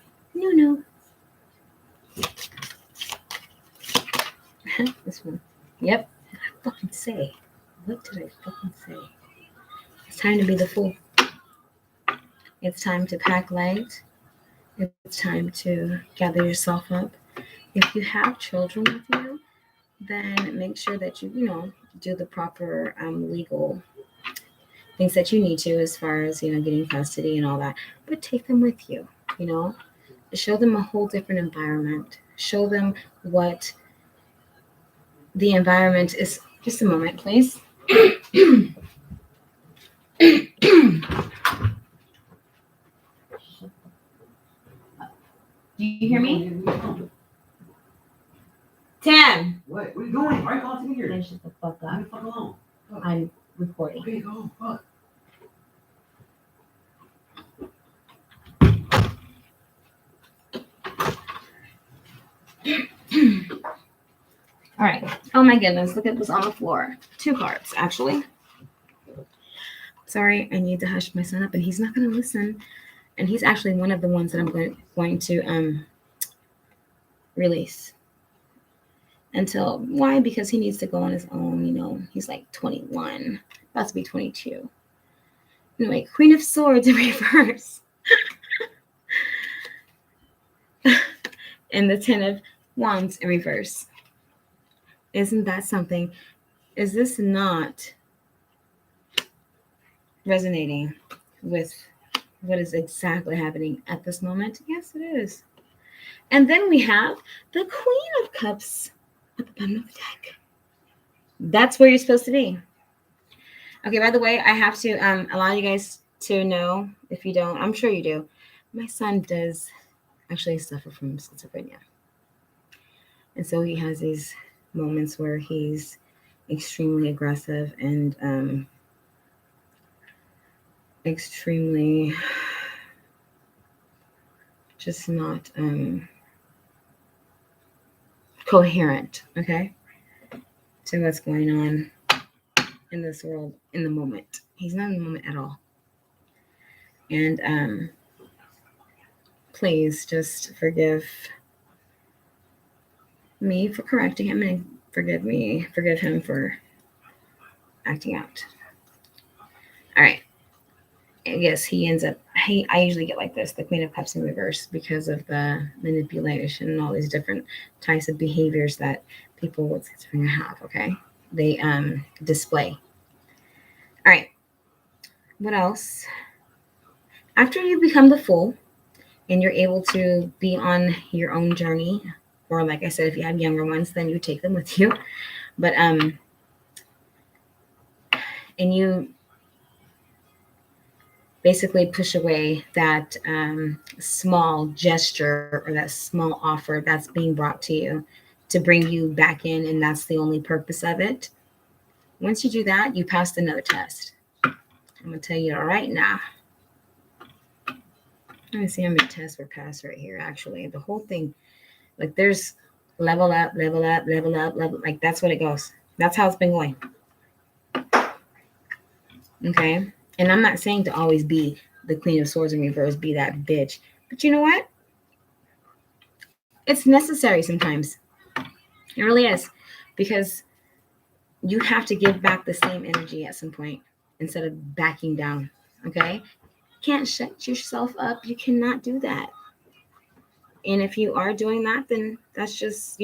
This one. Yep. What did I fucking say? What did I fucking say? It's time to be the fool. It's time to pack light. It's time to gather yourself up If you have children with you, then make sure that you do the proper legal things that you need to, as far as getting custody and all that. But take them with you. You know, show them a whole different environment. Show them what the environment is. Just a moment, please. Do you hear me? Tim! What? What are you doing? Why are you calling me here? Then shut the fuck Leave up. me the fuck alone. I'm recording. Okay, go. Fuck. All right. Oh my goodness, look at what's on the floor. 2 cards, actually. Sorry, I need to hush my son up, and he's not going to listen. And he's actually one of the ones that I'm going to release. Until, why? Because he needs to go on his own. He's like 21, about to be 22. Anyway, Queen of Swords in reverse. And the 10 of Wands in reverse. Isn't that something? Is this not resonating with what is exactly happening at this moment? Yes, it is. And then we have the Queen of Cups at the bottom of the deck. That's where you're supposed to be. Okay, by the way, I have to allow you guys to know, if you don't, I'm sure you do, my son does actually suffer from schizophrenia. And so he has these moments where he's extremely aggressive and extremely just not coherent, okay, to what's going on in this world in the moment. He's not in the moment at all. And please just forgive me for correcting him, and forgive him for acting out. All right. I guess he ends up, I usually get like this, the Queen of Cups in reverse, because of the manipulation and all these different types of behaviors that people with schizophrenia have, okay? They display. All right. What else? After you become the Fool and you're able to be on your own journey, or like I said, if you have younger ones, then you take them with you. But and you basically push away that small gesture or that small offer that's being brought to you to bring you back in, and that's the only purpose of it. Once you do that, you passed another test. I'm going to tell you right now. Let me see how many tests were passed right here, actually. The whole thing, like there's level up, level up, level up, level. Like that's what it goes. That's how it's been going. Okay? And I'm not saying to always be the Queen of Swords in reverse, be that bitch. But you know what? It's necessary sometimes. It really is. Because you have to give back the same energy at some point instead of backing down. Okay? You can't shut yourself up. You cannot do that. And if you are doing that, then that's just,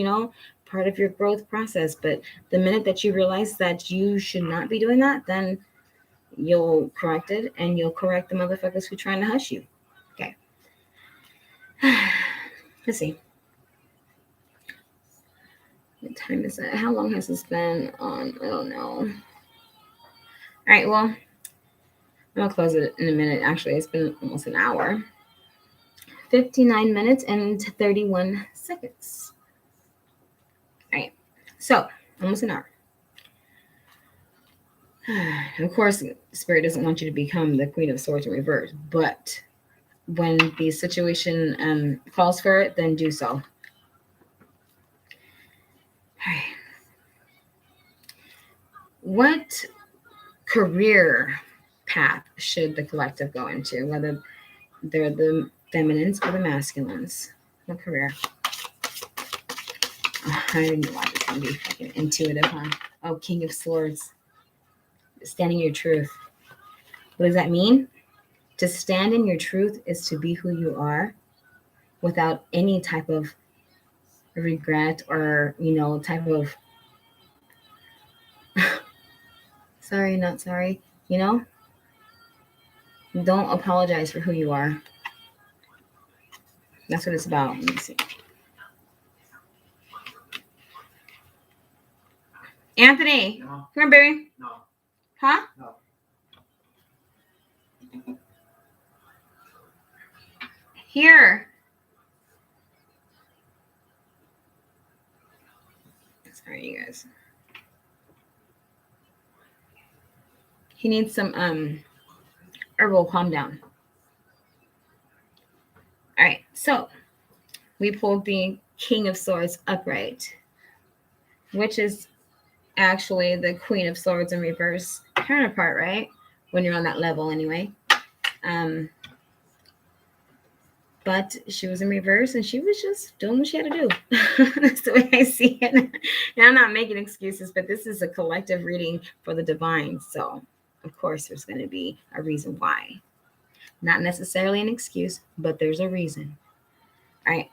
part of your growth process. But the minute that you realize that you should not be doing that, then you'll correct it, and you'll correct the motherfuckers who are trying to hush you. Okay. Let's see. What time is it? How long has this been on? I don't know. All right, well, I'm going to close it in a minute. Actually, it's been almost an hour. 59 minutes and 31 seconds. All right. So, almost an hour. Of course, Spirit doesn't want you to become the Queen of Swords in reverse, but when the situation calls for it, then do so. All right. What career path should the collective go into, whether they're the feminines or the masculines? What career? Oh, I didn't know why this going to be fucking intuitive, huh? Oh, King of Swords. Standing your truth. What does that mean? To stand in your truth is to be who you are without any type of regret or, type of sorry, not sorry, don't apologize for who you are. That's what it's about. Let me see. Anthony, No. come here, baby. No. Huh? No. Here. Sorry, you guys. He needs some herbal calm down. All right, so we pulled the King of Swords upright, which is actually the Queen of Swords in reverse counterpart, right? When you're on that level anyway. But she was in reverse and she was just doing what she had to do. That's the way I see it. And I'm not making excuses, but this is a collective reading for the divine. So, of course, there's going to be a reason why. Not necessarily an excuse, but there's a reason. All right.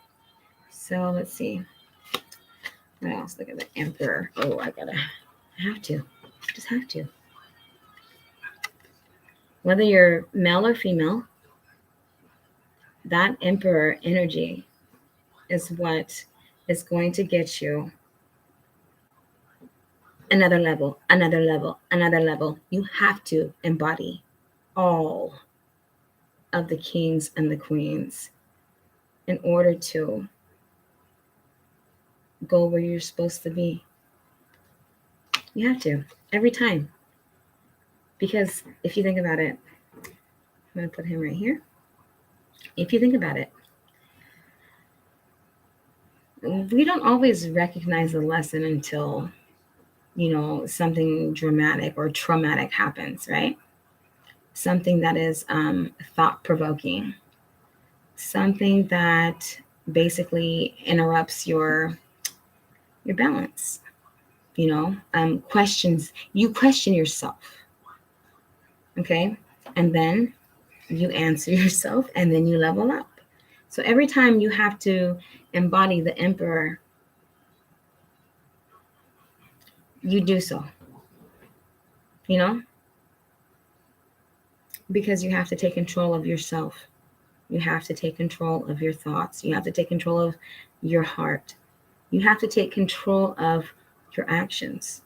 So let's see. What else? Look at the Emperor. Oh, I have to. Just have to. Whether you're male or female, that Emperor energy is what is going to get you another level, another level, another level. You have to embody all of the kings and the queens in order to go where you're supposed to be. You have to, every time. Because if you think about it, I'm going to put him right here. If you think about it, we don't always recognize the lesson until, something dramatic or traumatic happens, right? Something that is thought-provoking. Something that basically interrupts your balance. Questions. You question yourself. Okay? And then you answer yourself and then you level up. So every time you have to embody the Emperor, you do so. Because you have to take control of yourself. You have to take control of your thoughts. You have to take control of your heart. You have to take control of your actions.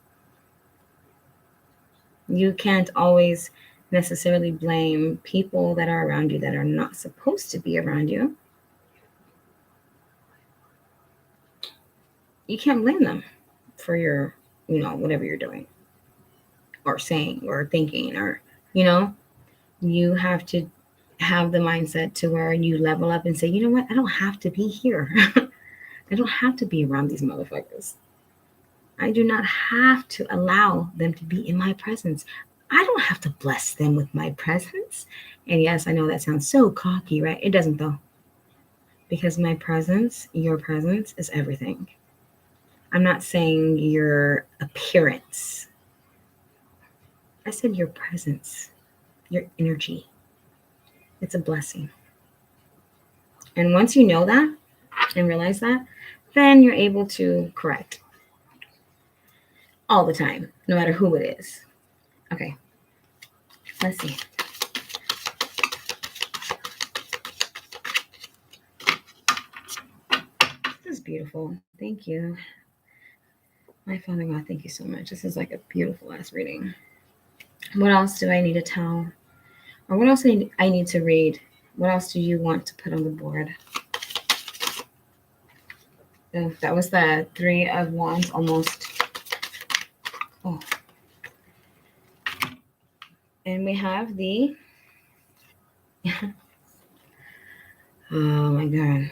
You can't always necessarily blame people that are around you that are not supposed to be around you. You can't blame them for your, whatever you're doing or saying or thinking or, you have to have the mindset to where you level up and say, you know what? I don't have to be here. I don't have to be around these motherfuckers. I do not have to allow them to be in my presence. I don't have to bless them with my presence. And yes, I know that sounds so cocky, right? It doesn't though. Because my presence, your presence is everything. I'm not saying your appearance. I said your presence, your energy. It's a blessing. And once you know that and realize that, then you're able to correct all the time, no matter who it is. Okay, let's see. This is beautiful. Thank you. My Father God, thank you so much. This is like a beautiful ass reading. What else do I need to tell? Or what else I need to read? What else do you want to put on the board? Oh, that was the Three of Wands almost. Oh. And we have the... oh my God.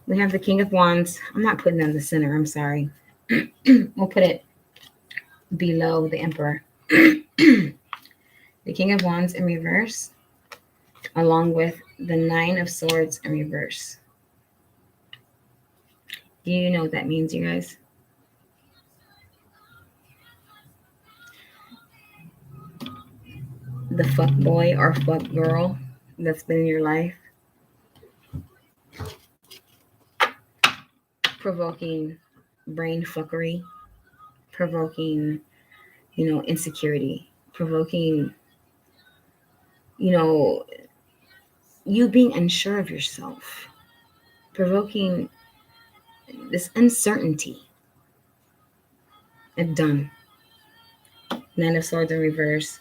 We have the King of Wands. I'm not putting it in the center. I'm sorry. We'll put it below the Emperor. The King of Wands in reverse, along with the Nine of Swords in reverse. Do you know what that means, you guys? The fuck boy or fuck girl that's been in your life provoking brain fuckery, provoking, insecurity, provoking, you being unsure of yourself, provoking this uncertainty. It's done. Nine of Swords in reverse.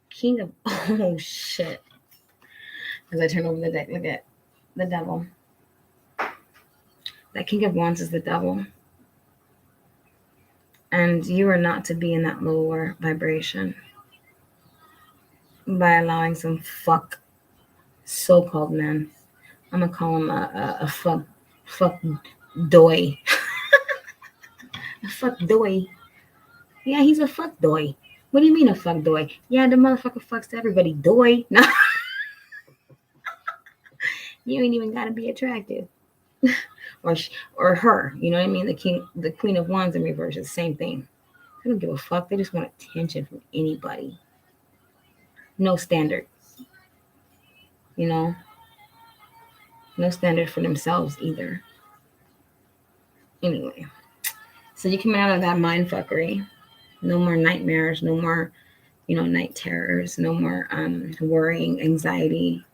King of, oh shit. As I turn over the deck, look at the devil. That King of Wands is the devil. And you are not to be in that lower vibration by allowing some fuck so-called man. I'm gonna call him a fuck doy. A fuck doy. Yeah, he's a fuck doy. What do you mean a fuck doy? Yeah, the motherfucker fucks everybody. Doy. No. You ain't even gotta be attractive. or her. You know what I mean? The Queen of Wands in reverse is the same thing. They don't give a fuck. They just want attention from anybody. No standard. No standard for themselves either. Anyway, so you coming out of that mind fuckery. No more nightmares. No more, night terrors. No more worrying, anxiety.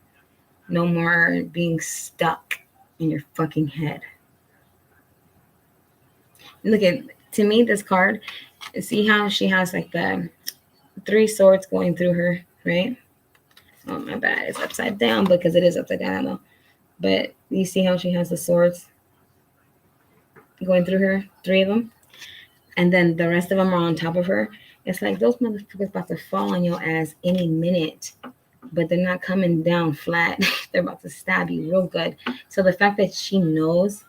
No more being stuck in your fucking head. Look at, to me, this card, see how she has like the 3 swords going through her, right? Oh, my bad. It's upside down because it is upside down, though. But you see how she has the swords going through her, 3 of them? And then the rest of them are on top of her. It's like those motherfuckers about to fall on your ass any minute. But they're not coming down flat. They're about to stab you real good. So the fact that she knows,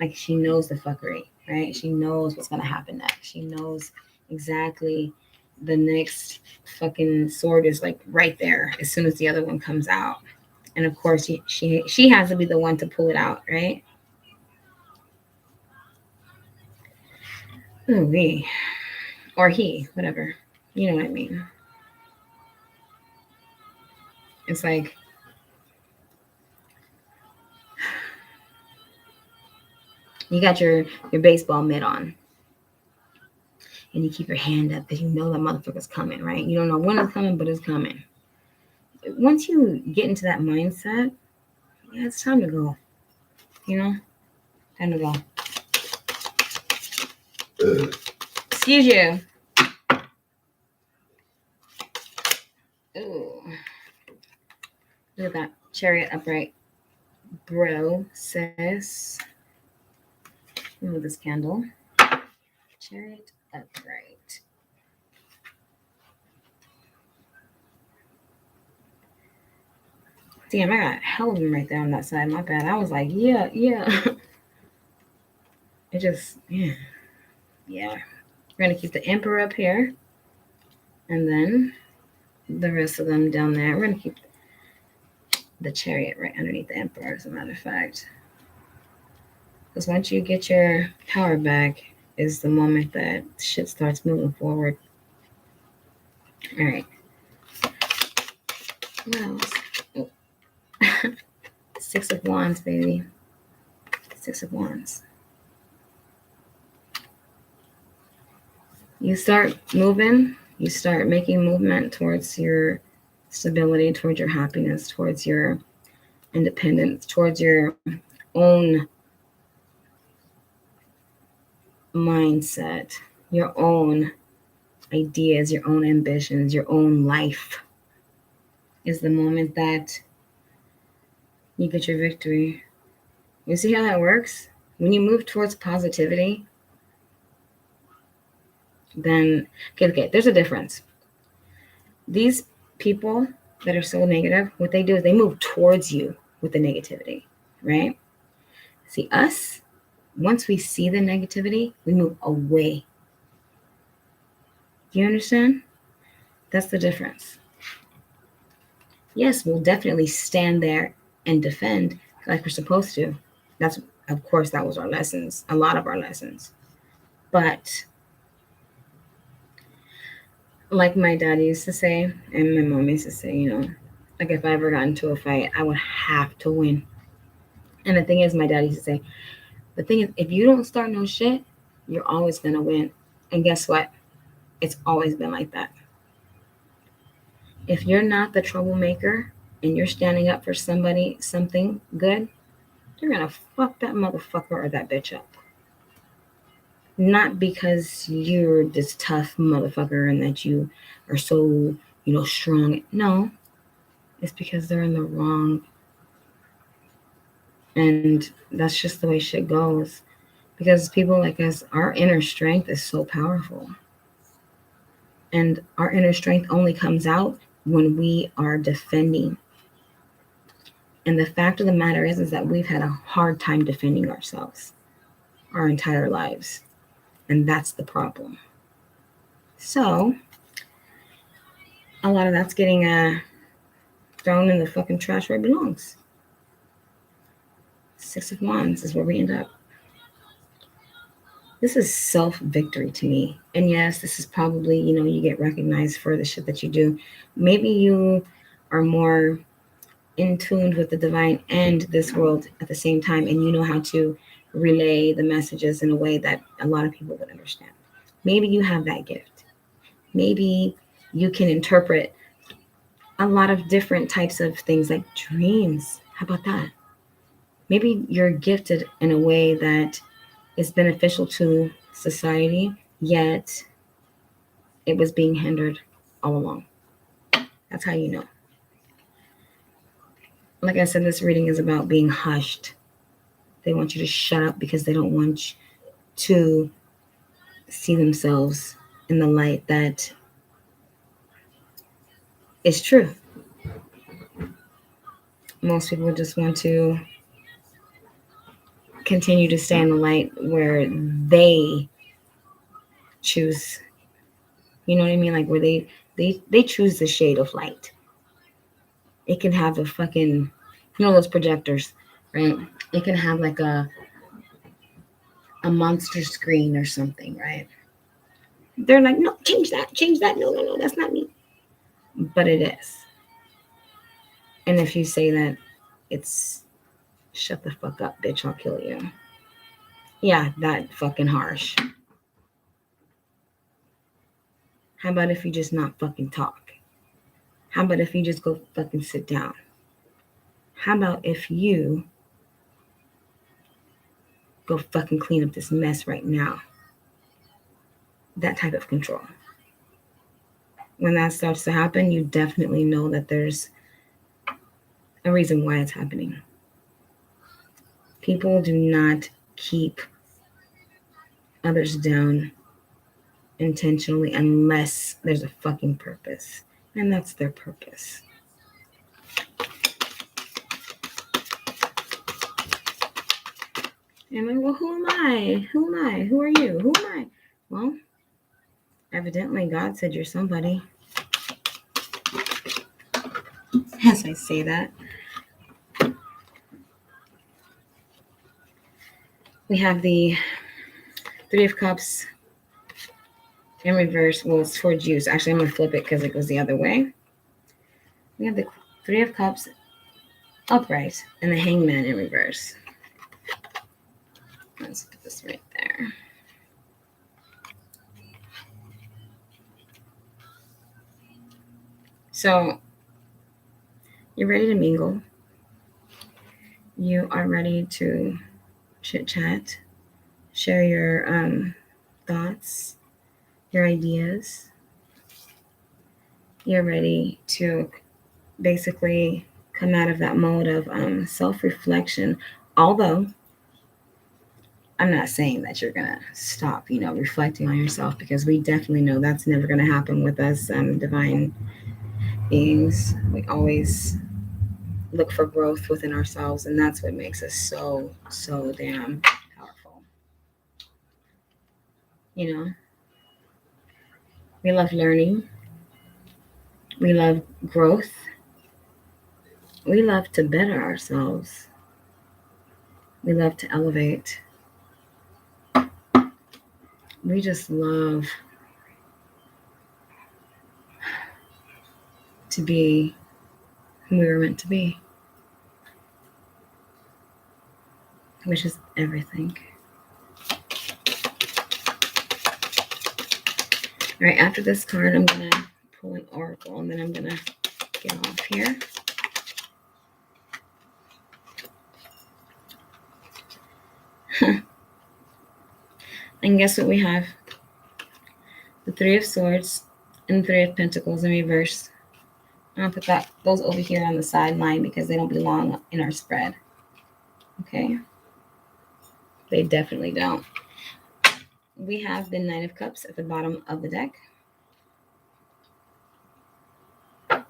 like she knows the fuckery, right? She knows what's going to happen next. She knows exactly the next fucking sword is like right there as soon as the other one comes out. And of course, she has to be the one to pull it out, right? Ooh, we. Or he, whatever. You know what I mean? It's like, you got your baseball mitt on. And you keep your hand up because you know that motherfucker's coming, right? You don't know when it's coming, but it's coming. Once you get into that mindset, yeah, it's time to go. Time to go. Excuse you. Ooh. Look at that. Chariot upright. Bro, sis. Move this candle. Chariot upright. Damn, I got hell of them right there on that side. My bad. I was like, yeah. It just, yeah. We're going to keep the Emperor up here. And then the rest of them down there. We're going to keep the Chariot right underneath the Emperor, as a matter of fact. Because once you get your power back is the moment that shit starts moving forward. All right. What else? Oh. 6 of Wands, baby. 6 of Wands. You start moving. You start making movement towards your stability, towards your happiness, towards your independence, towards your own mindset, your own ideas, your own ambitions, your own life is the moment that you get your victory. You see how that works? When you move towards positivity, then, okay, there's a difference. These people that are so negative, what they do is they move towards you with the negativity, right? See, us, once we see the negativity, we move away. Do you understand? That's the difference. Yes, we'll definitely stand there and defend like we're supposed to. Of course, that was our lessons, a lot of our lessons. But like my dad used to say, and my mom used to say, like if I ever got into a fight, I would have to win. And the thing is, my dad used to say, The thing is, if you don't start no shit, you're always going to win. And guess what? It's always been like that. If you're not the troublemaker and you're standing up for somebody, something good, you're going to fuck that motherfucker or that bitch up. Not because you're this tough motherfucker and that you are so, strong. No, it's because they're in the wrong. And that's just the way shit goes. Because people like us, our inner strength is so powerful. And our inner strength only comes out when we are defending. And the fact of the matter is that we've had a hard time defending ourselves our entire lives. And that's the problem. So, a lot of that's getting thrown in the fucking trash where it belongs. 6 of Wands is where we end up. This is self-victory to me. And yes, this is probably, you get recognized for the shit that you do. Maybe you are more in tune with the divine and this world at the same time, and you know how to relay the messages in a way that a lot of people would understand. Maybe you have that gift. Maybe you can interpret a lot of different types of things like dreams. How about that? Maybe you're gifted in a way that is beneficial to society, yet it was being hindered all along. That's how you know. Like I said, this reading is about being hushed. They want you to shut up because they don't want you to see themselves in the light that is true. Most people just want to continue to stay in the light where they choose, you know what I mean? Like where they choose the shade of light. It can have a fucking, those projectors, right? It can have like a monster screen or something, right? They're like, no, change that. No, that's not me. But it is. And if you say that, it's shut the fuck up, bitch, I'll kill you. Yeah, that fucking harsh. How about if you just not fucking talk? How about if you just go fucking sit down? How about if you go fucking clean up this mess right now? That type of control. When that starts to happen, you definitely know that there's a reason why it's happening. People do not keep others down intentionally unless there's a fucking purpose. And that's their purpose. And I'm like, well, who am I? Who are you? Who am I? Well, evidently God said you're somebody. As I say that. We have the 3 of Cups in reverse. Well, it's towards you. So actually, I'm going to flip it because it goes the other way. We have the 3 of Cups upright and the Hangman in reverse. Let's put this right there. So, you're ready to mingle. You are ready to chit-chat, share your thoughts, your ideas. You're ready to basically come out of that mode of self-reflection. Although, I'm not saying that you're going to stop, reflecting on yourself, because we definitely know that's never going to happen with us divine beings. We always look for growth within ourselves, and that's what makes us so damn powerful. We love learning, we love growth, we love to better ourselves, we love to elevate, we just love to be who we were meant to be. which is everything. All right, after this card, I'm going to pull an oracle, and then I'm going to get off here. And guess what we have? The Three of Swords and the Three of Pentacles in reverse. I'll put those over here on the sideline because they don't belong in our spread. Okay? They definitely don't. We have the Knight of Cups at the bottom of the deck. Do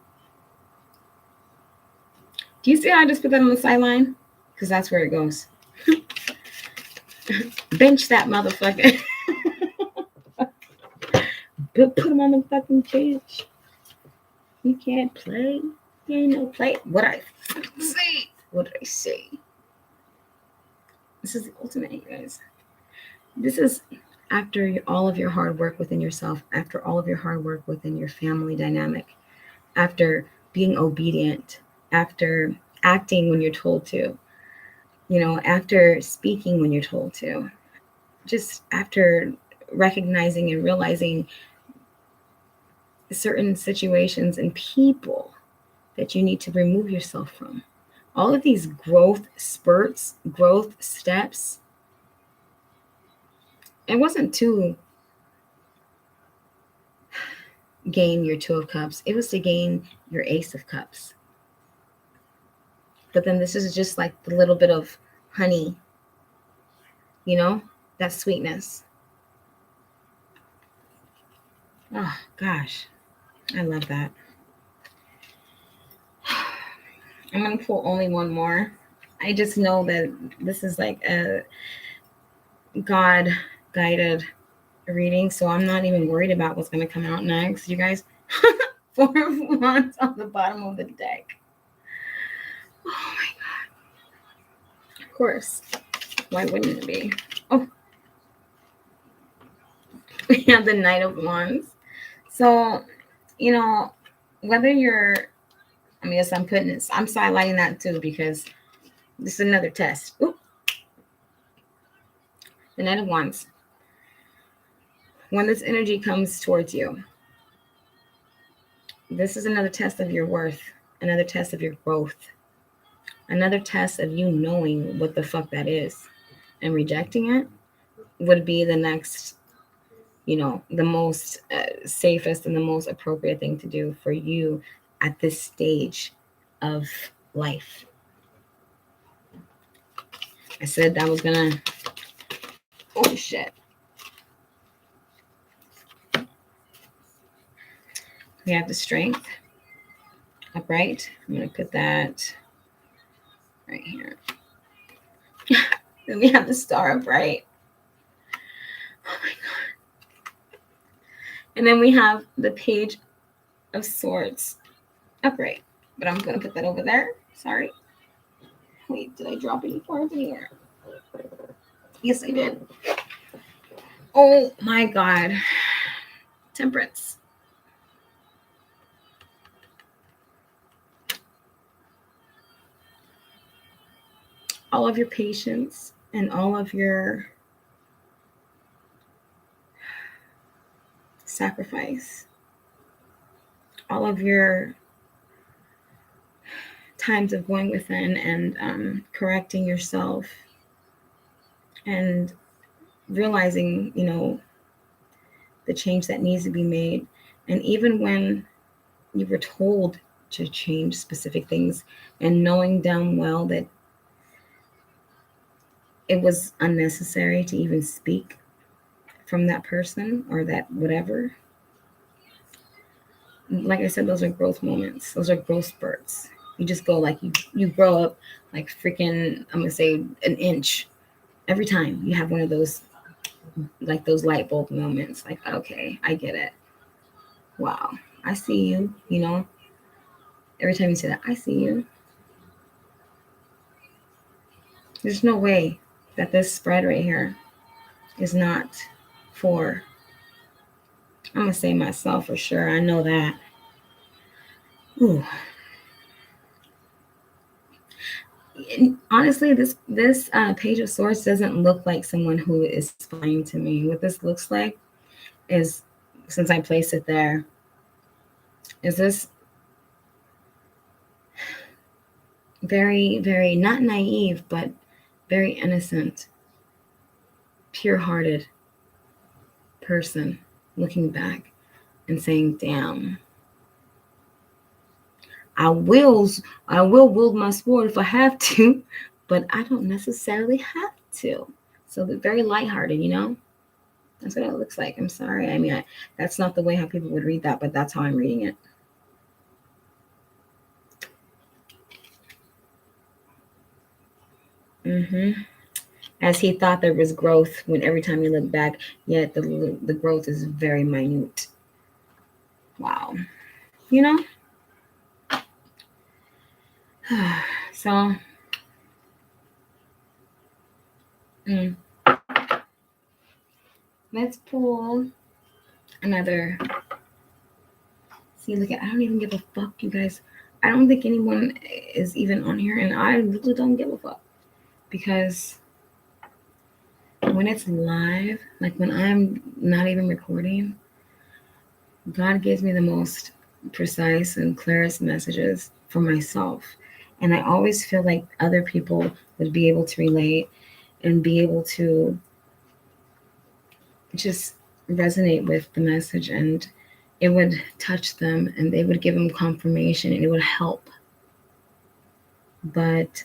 you see how I just put that on the sideline? Because that's where it goes. Bench that motherfucker. Put him on the fucking bench. You can't play. You ain't no play. What I say? What did I say? This is the ultimate, you guys. This is after all of your hard work within yourself, after all of your hard work within your family dynamic, after being obedient, after acting when you're told to, after speaking when you're told to, just after recognizing and realizing certain situations and people that you need to remove yourself from. All of these growth spurts, growth steps, it wasn't to gain your Two of Cups. It was to gain your Ace of Cups. But then this is just like the little bit of honey, that sweetness. Oh, gosh. I love that. I'm going to pull only one more. I just know that this is like a God-guided reading, so I'm not even worried about what's going to come out next. You guys, 4 of Wands on the bottom of the deck. Oh, my God. Of course. Why wouldn't it be? Oh. We have the Knight of Wands. So, whether you're, I'm sidelining that too because this is another test. Ooh. The Knight of Wands. When this energy comes towards you, this is another test of your worth, another test of your growth, another test of you knowing what the fuck that is. And rejecting it would be the next, the most safest and the most appropriate thing to do for you at this stage of life. I said I was gonna, oh shit. We have the Strength upright. I'm gonna put that right here. Then we have the Star upright. Oh my God. And then we have the Page of Swords upright. But I'm gonna put that over there. Sorry. Wait, did I drop any cards anywhere? Yes, I did. Oh my God. Temperance. All of your patience and all of your sacrifice, all of your times of going within and correcting yourself and realizing, the change that needs to be made. And even when you were told to change specific things and knowing damn well that it was unnecessary to even speak from that person or that whatever. Like I said, those are growth moments. Those are growth spurts. You just go like you grow up like freaking, I'm gonna say an inch every time you have one of those, like those light bulb moments. Like, okay, I get it. Wow, I see you. Every time you say that, I see you. There's no way that this spread right here is not for, I'm gonna say myself for sure. I know that. Ooh. honestly, this Page of Swords doesn't look like someone who is spying to me. What this looks like is, since I placed it there, is this very, very not naive, but very innocent, pure-hearted person looking back and saying, "Damn, I will wield my sword if I have to, but I don't necessarily have to." So they're very lighthearted, you know? That's what it looks like. I'm sorry. I mean, that's not the way how people would read that, but that's how I'm reading it. As he thought there was growth when every time you look back, yet the growth is very minute. Wow. You know? So, let's pull another. See, look at, I don't even give a fuck, you guys. I don't think anyone is even on here, and I really don't give a fuck. Because when it's live, like when I'm not even recording, God gives me the most precise and clearest messages for myself. And I always feel like other people would be able to relate and be able to just resonate with the message, and it would touch them and they would give them confirmation and it would help. But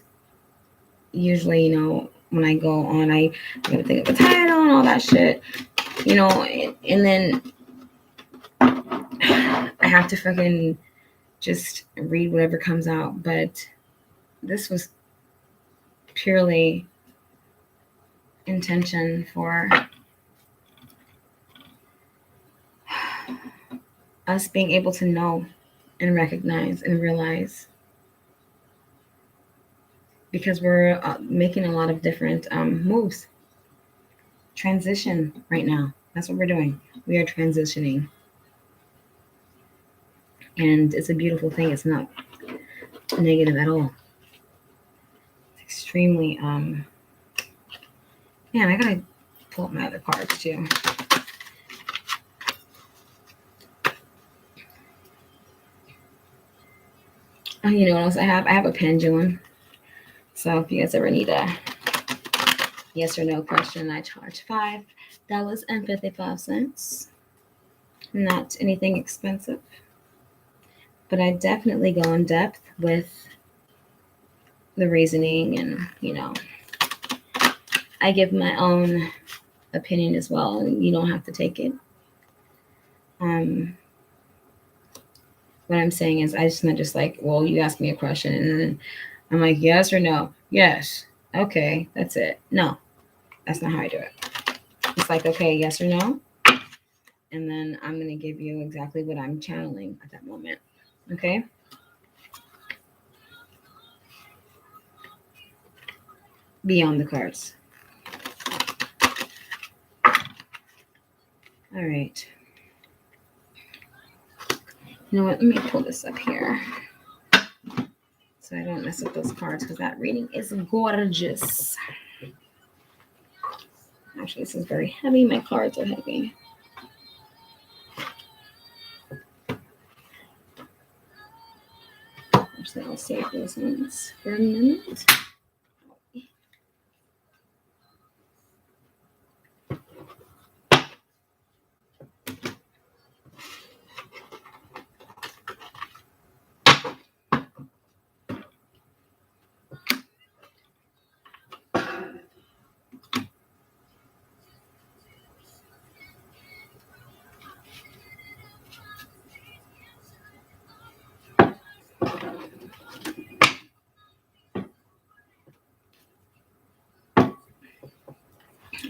usually, you know, when I go on, I gotta think of a title and all that shit, you know, and then I have to fucking just read whatever comes out. But this was purely intention for us being able to know and recognize and realize, because we're making a lot of different moves. Transition right now. That's what we're doing. We are transitioning. And it's a beautiful thing. It's not negative at all. It's extremely, man, I gotta pull up my other cards too. Oh, you know what else I have? I have a pendulum. So if you guys ever need a yes or no question, I charge $5.55. Not anything expensive. But I definitely go in depth with the reasoning, and, you know, I give my own opinion as well. You don't have to take it. What I'm saying is, I just not just like, well, you ask me a question and then I'm like, yes or no? Yes. Okay, that's it. No, that's not how I do it. It's like, okay, yes or no? And then I'm going to give you exactly what I'm channeling at that moment. Okay? Beyond the cards. All right. You know what? Let me pull this up here so I don't mess up those cards, because that reading is gorgeous. Actually, this is very heavy. My cards are heavy. Actually, I'll save those ones for a minute.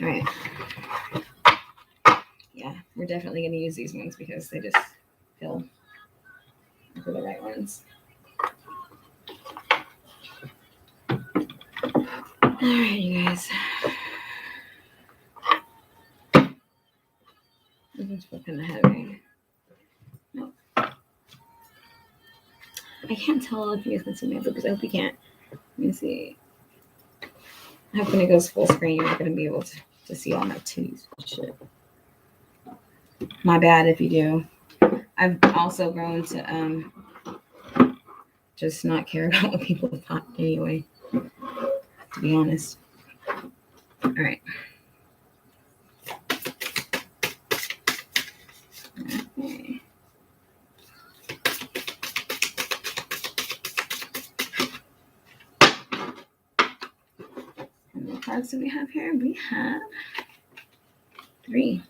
All right. Yeah, we're definitely going to use these ones because they just feel like the right ones. All right, you guys. This is kind of heavy. No. I can't tell if you guys can see my boobs. I hope you can't. Let me see. I hope when it goes full screen, you're not going to be able to see all my titties and shit. My bad if you do. I've also grown to just not care about what people thought anyway, to be honest. All right. Okay. And what cards do we have here? We have 3.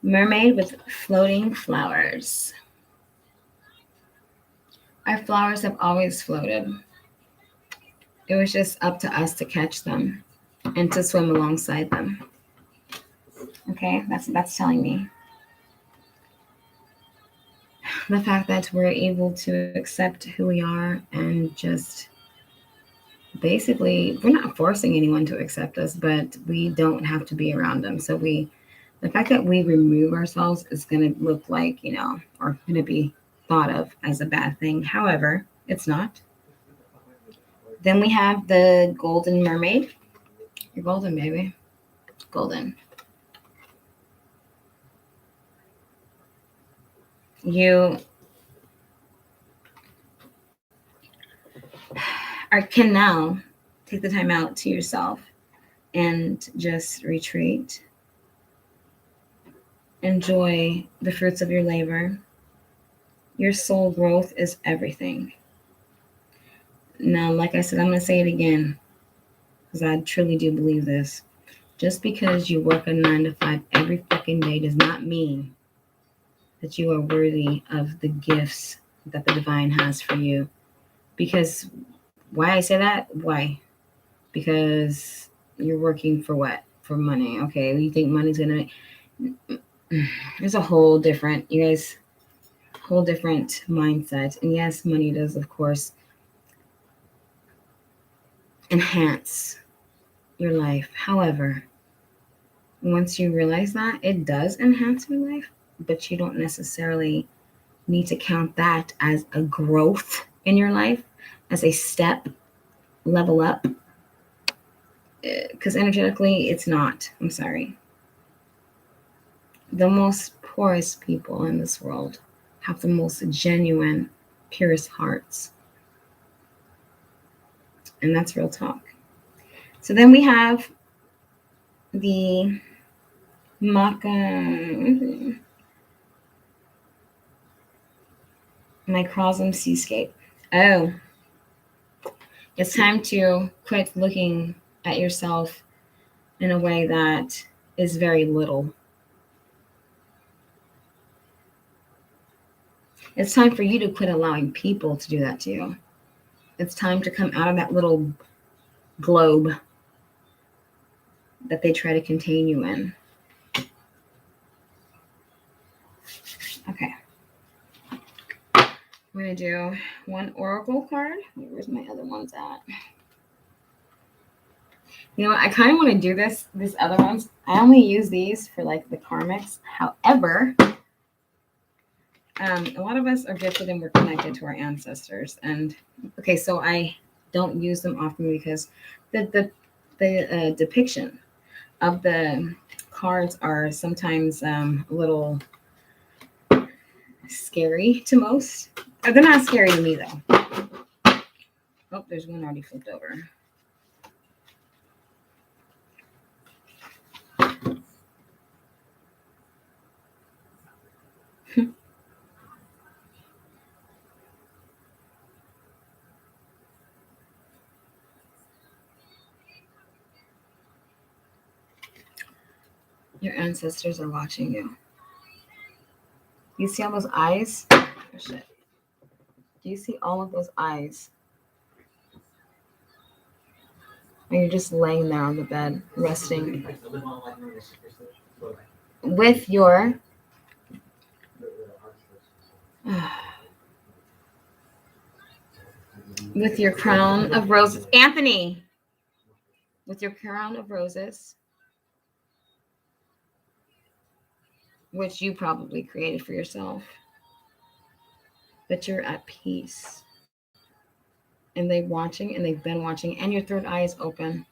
Mermaid with floating flowers. Our flowers have always floated. It was just up to us to catch them and to swim alongside them. Okay, that's telling me. The fact that we're able to accept who we are and just basically, we're not forcing anyone to accept us, but we don't have to be around them. So the fact that we remove ourselves is going to look like, or going to be thought of as a bad thing. However, it's not. Then we have the golden mermaid. You're golden, baby. Golden. You can now take the time out to yourself and just retreat. Enjoy the fruits of your labor. Your soul growth is everything. Now, like I said, I'm going to say it again because I truly do believe this. Just because you work a 9 to 5 every fucking day does not mean that you are worthy of the gifts that the divine has for you. Because why I say that? Why? Because you're working for what? For money. Okay, you think money's going to... There's a whole different, you guys, whole different mindset. And yes, money does, of course, enhance your life. However, once you realize that, it does enhance your life, but you don't necessarily need to count that as a growth in your life, as a step, level up, because energetically, it's not. I'm sorry. The most poorest people in this world have the most genuine, purest hearts. And that's real talk. So then we have the microcosm seascape. Oh, it's time to quit looking at yourself in a way that is very little. It's time for you to quit allowing people to do that to you. It's time to come out of that little globe that they try to contain you in. Okay. I'm going to do one oracle card. Where's my other ones at? You know what? I kind of want to do these other ones. I only use these for like the karmics. However, a lot of us are gifted and we're connected to our ancestors. And okay, so I don't use them often because the depiction of the cards are sometimes a little scary to most. They're not scary to me though. Oh, there's one already flipped over. Your ancestors are watching you. You see all those eyes? Oh, shit. Do you see all of those eyes? And you're just laying there on the bed, resting with your crown of roses. Anthony, with your crown of roses, which you probably created for yourself. But you're at peace. And they're watching, and they've been watching, and your third eye is open.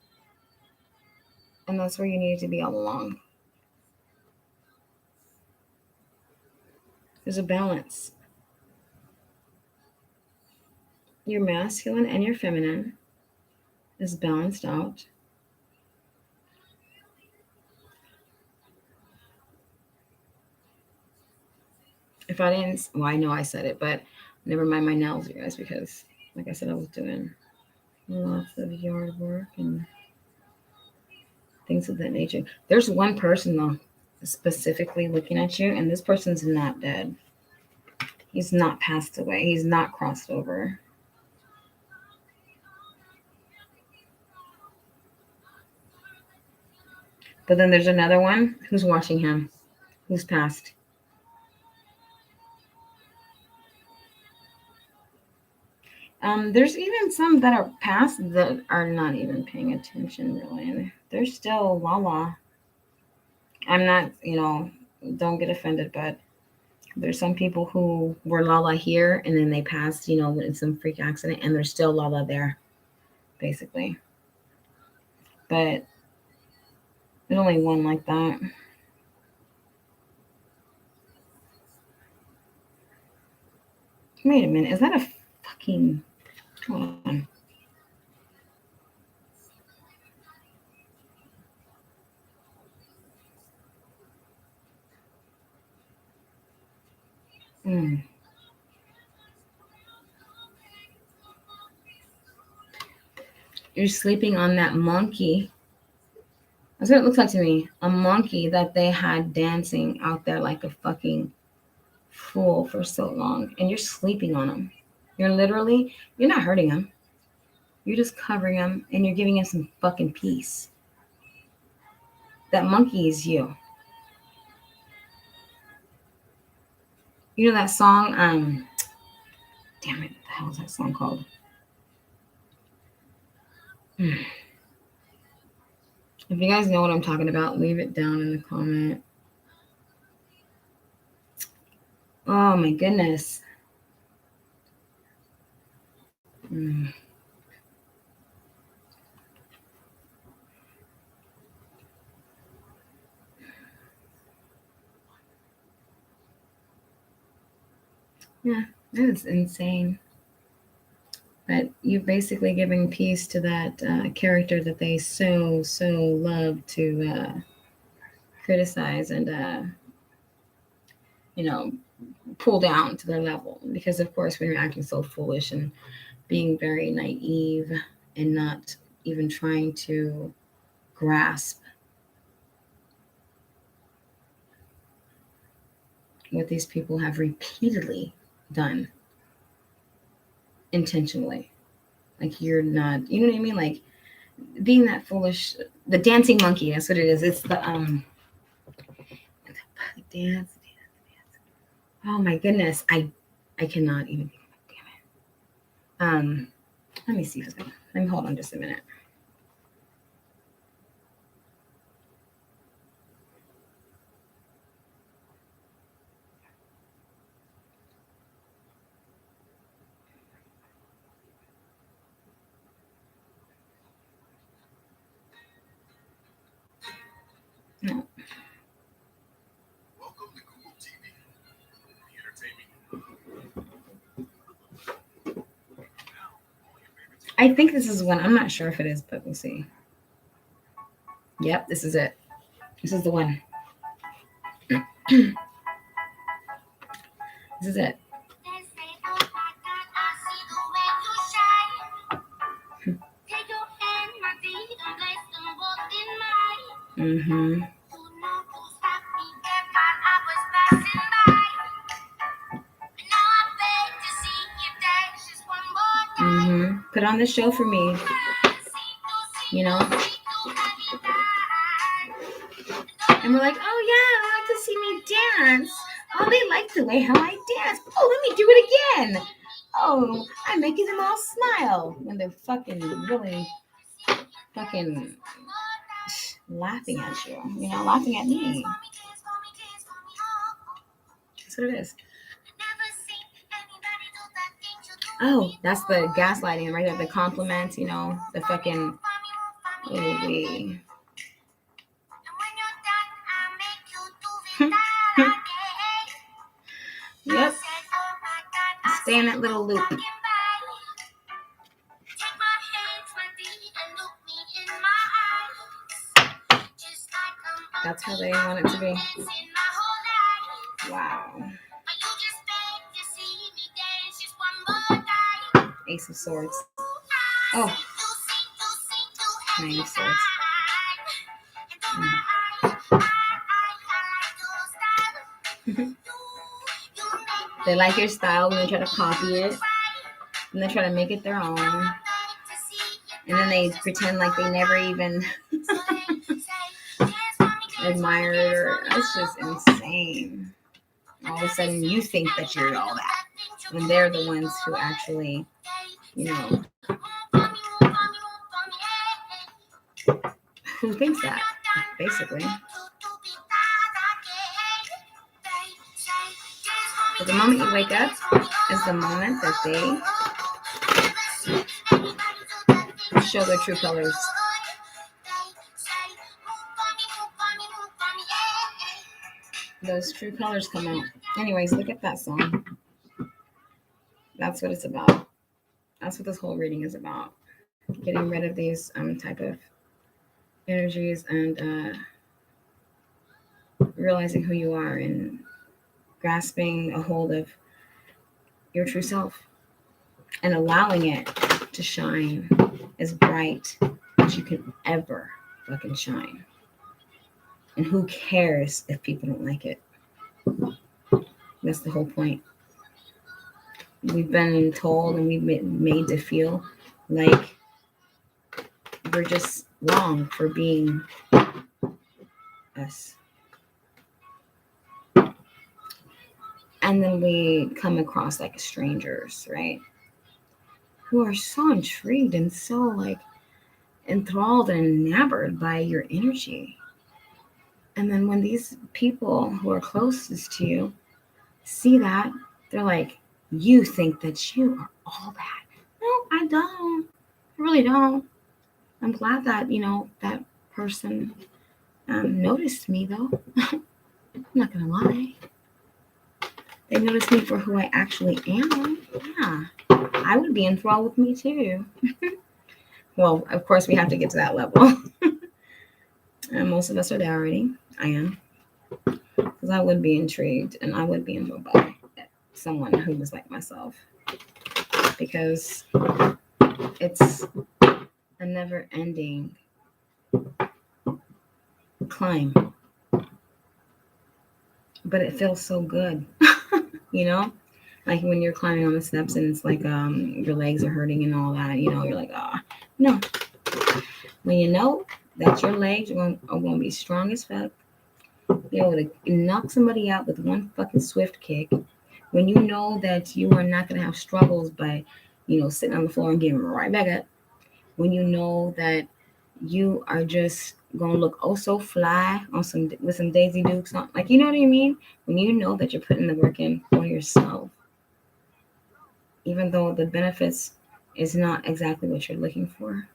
And that's where you need to be all along. There's a balance. Your masculine and your feminine is balanced out. If I didn't, well, I know I said it, but never mind my nails, you guys, because like I said, I was doing lots of yard work and things of that nature. There's one person, though, specifically looking at you, and this person's not dead. He's not passed away. He's not crossed over. But then there's another one who's watching him, who's passed. There's even some that are past that are not even paying attention, really. They're still Lala. I'm not, don't get offended, but there's some people who were Lala here and then they passed, in some freak accident, and there's still Lala there, basically. But there's only one like that. Wait a minute, is that a fucking... Hold on. You're sleeping on that monkey. That's what it looks like to me. A monkey that they had dancing out there like a fucking fool for so long. And you're sleeping on him. You're not hurting him. You're just covering him and you're giving him some fucking peace. That monkey is you. You know that song? Damn it. What the hell is that song called? If you guys know what I'm talking about, leave it down in the comment. Oh my goodness. Yeah, that is insane. But you're basically giving peace to that character that they so love to criticize and pull down to their level. Because of course, when you're acting so foolish and being very naive and not even trying to grasp what these people have repeatedly done intentionally. Like you're not, you know what I mean? Like being that foolish, the dancing monkey, that's what it is. It's the dance. Oh my goodness. I cannot even, damn it. Let me see if it's gonna, let me hold on just a minute. No. I think this is one. I'm not sure if it is, but we'll see. Yep, this is it. This is the one. This is it. Mm-hmm. Mm-hmm. Put on the show for me. And we're like, oh yeah, I like to see me dance. Oh, they like the way how I dance. Oh, let me do it again. Oh, I'm making them all smile when they're fucking really fucking laughing at you, laughing at me. That's what it is. Oh, that's the gaslighting right there. The compliments, you know, the fucking. Ooh, yep. Stay in that little loop. That's how they want it to be. Wow. Ace of Swords. Oh. Nine of Swords. They like your style when they try to copy it. And they try to make it their own. And then they pretend like they never even admired her. That's just insane. All of a sudden you think that you're all that. When they're the ones who actually, you know, who thinks that, basically. But the moment you wake up is the moment that they show their true colors. Those true colors come out. Anyways, look at that song. That's what it's about. That's what this whole reading is about. Getting rid of these type of energies and realizing who you are and grasping a hold of your true self and allowing it to shine as bright as you can ever fucking shine. And who cares if people don't like it? That's the whole point. We've been told and we've been made to feel like we're just wrong for being us. And then we come across like strangers, right? Who are so intrigued and so like enthralled and enamored by your energy. And then when these people who are closest to you see that, they're like, you think that you are all that. No, I don't. I really don't. I'm glad that, you know, that person noticed me, though. I'm not going to lie. They noticed me for who I actually am. Yeah, I would be enthralled with me, too. Well, of course, we have to get to that level. And most of us are there already. I am. Because I would be intrigued and I would be enthralled by someone who was like myself. Because it's a never-ending climb. But it feels so good. You know? Like when you're climbing on the steps and it's like your legs are hurting and all that, you know, you're like, no. When you know that your legs are going to be strong as fuck, you're able to knock somebody out with one fucking swift kick. When you know that you are not going to have struggles by, you know, sitting on the floor and getting right back up. When you know that you are just going to look oh so fly on with some Daisy Dukes on. Like, you know what I mean? When you know that you're putting the work in for yourself. Even though the benefits is not exactly what you're looking for.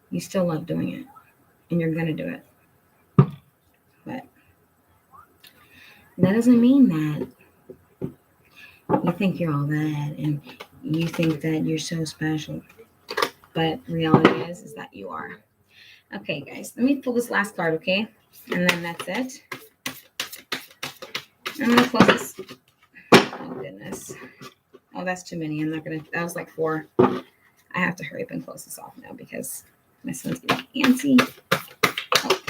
You still love doing it. And you're going to do it. But that doesn't mean that you think you're all that and you think that you're so special. But reality is that you are. Okay, guys, let me pull this last card, okay? And then that's it. I'm going to close this. Oh, goodness. Oh, that's too many. I'm not going to. That was like 4. I have to hurry up and close this off now because my son's getting antsy. Oh.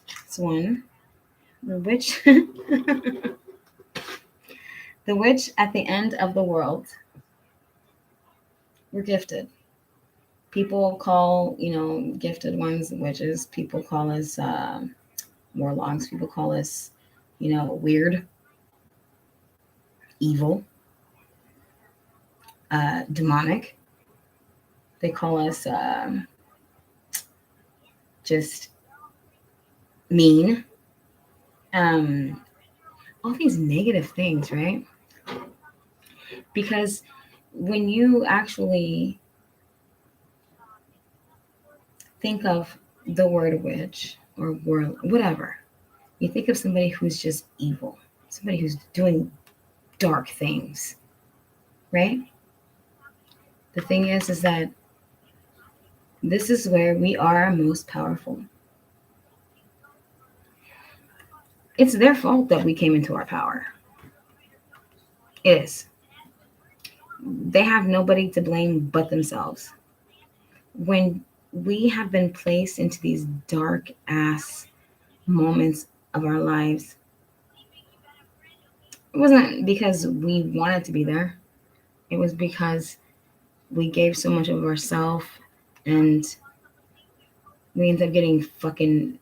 That's 1. The witch. The witch at the end of the world. We're gifted. People call, you know, gifted ones witches. People call us warlocks. People call us, you know, weird, evil, demonic. They call us just mean. all these negative things, right? Because when you actually think of the word witch or word, whatever, you think of somebody who's just evil, somebody who's doing dark things, right? The thing is that this is where we are most powerful. It's their fault that we came into our power. It is. They have nobody to blame but themselves. When we have been placed into these dark ass moments of our lives, it wasn't because we wanted to be there. It was because we gave so much of ourselves and we ended up getting fucking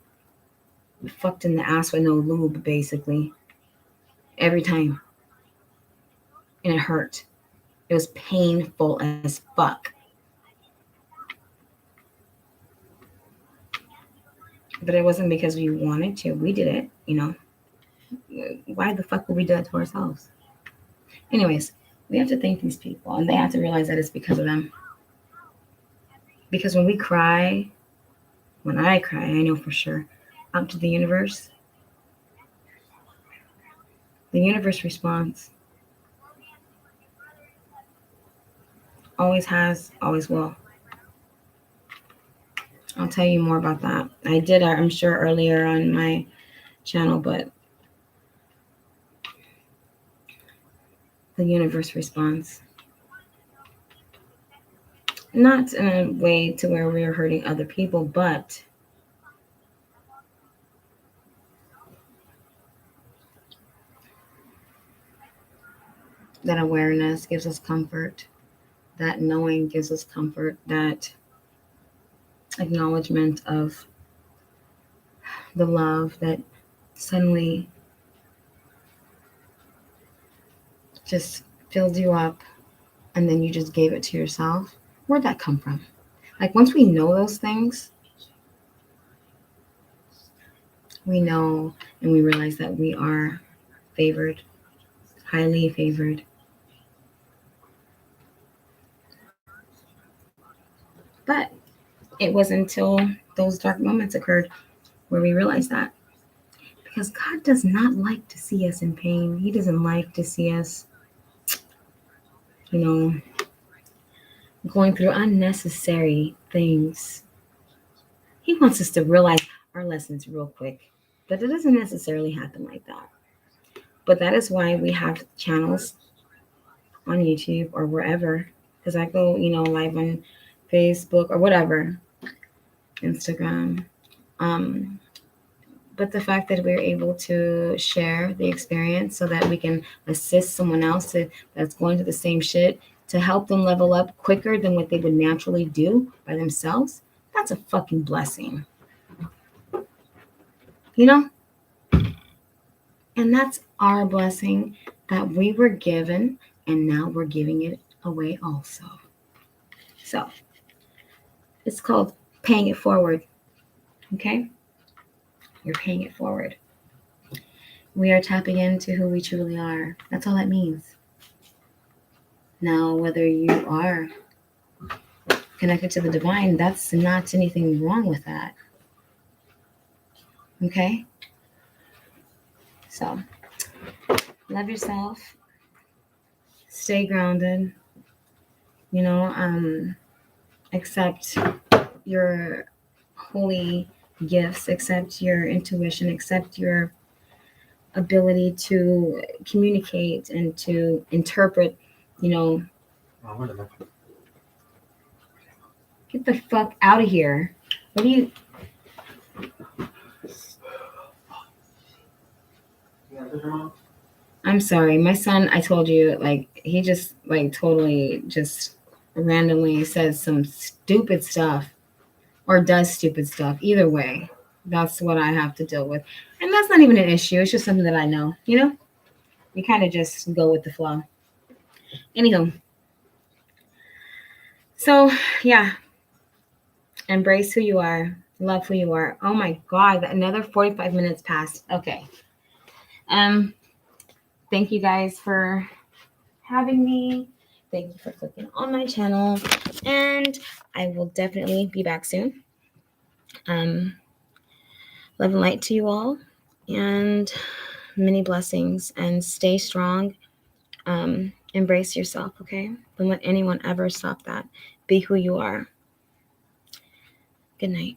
fucked in the ass with no lube, basically, every time. And it hurt. It was painful as fuck. But it wasn't because we wanted to. We did it, you know. Why the fuck would we do that to ourselves? Anyways, we have to thank these people and they have to realize that it's because of them. Because when we cry, when I cry, I know for sure, out to the universe responds. Always has, always will. I'll tell you more about that. I did, I'm sure, earlier on my channel, but the universe responds. Not in a way to where we're hurting other people, but that awareness gives us comfort. That knowing gives us comfort. That acknowledgement of the love that suddenly just filled you up and then you just gave it to yourself. Where'd that come from? Like, once we know those things, we know and we realize that we are favored, highly favored. But it wasn't until those dark moments occurred where we realized that. Because God does not like to see us in pain. He doesn't like to see us, going through unnecessary things. He wants us to realize our lessons real quick. But it doesn't necessarily happen like that. But that is why we have channels on YouTube or wherever. Because I go, live on Facebook or whatever, Instagram. But the fact that we're able to share the experience so that we can assist someone else that's going through the same shit to help them level up quicker than what they would naturally do by themselves, that's a fucking blessing. And that's our blessing that we were given, and now we're giving it away also. So it's called paying it forward. Okay? You're paying it forward. We are tapping into who we truly are. That's all that means. Now, whether you are connected to the divine, that's not anything wrong with that. Okay? So, love yourself. Stay grounded. Accept your holy gifts, accept your intuition, accept your ability to communicate and to interpret, Get the fuck out of here. What do you... I'm sorry. My son, I told you, he just, totally just randomly says some stupid stuff or does stupid stuff. Either way, that's what I have to deal with. And that's not even an issue. It's just something that I know, We kind of just go with the flow. Anywho. So, yeah. Embrace who you are. Love who you are. Oh my God. Another 45 minutes passed. Okay. Thank you guys for having me. Thank you for clicking on my channel, and I will definitely be back soon. Love and light to you all, and many blessings, and stay strong. Embrace yourself, okay? Don't let anyone ever stop that. Be who you are. Good night.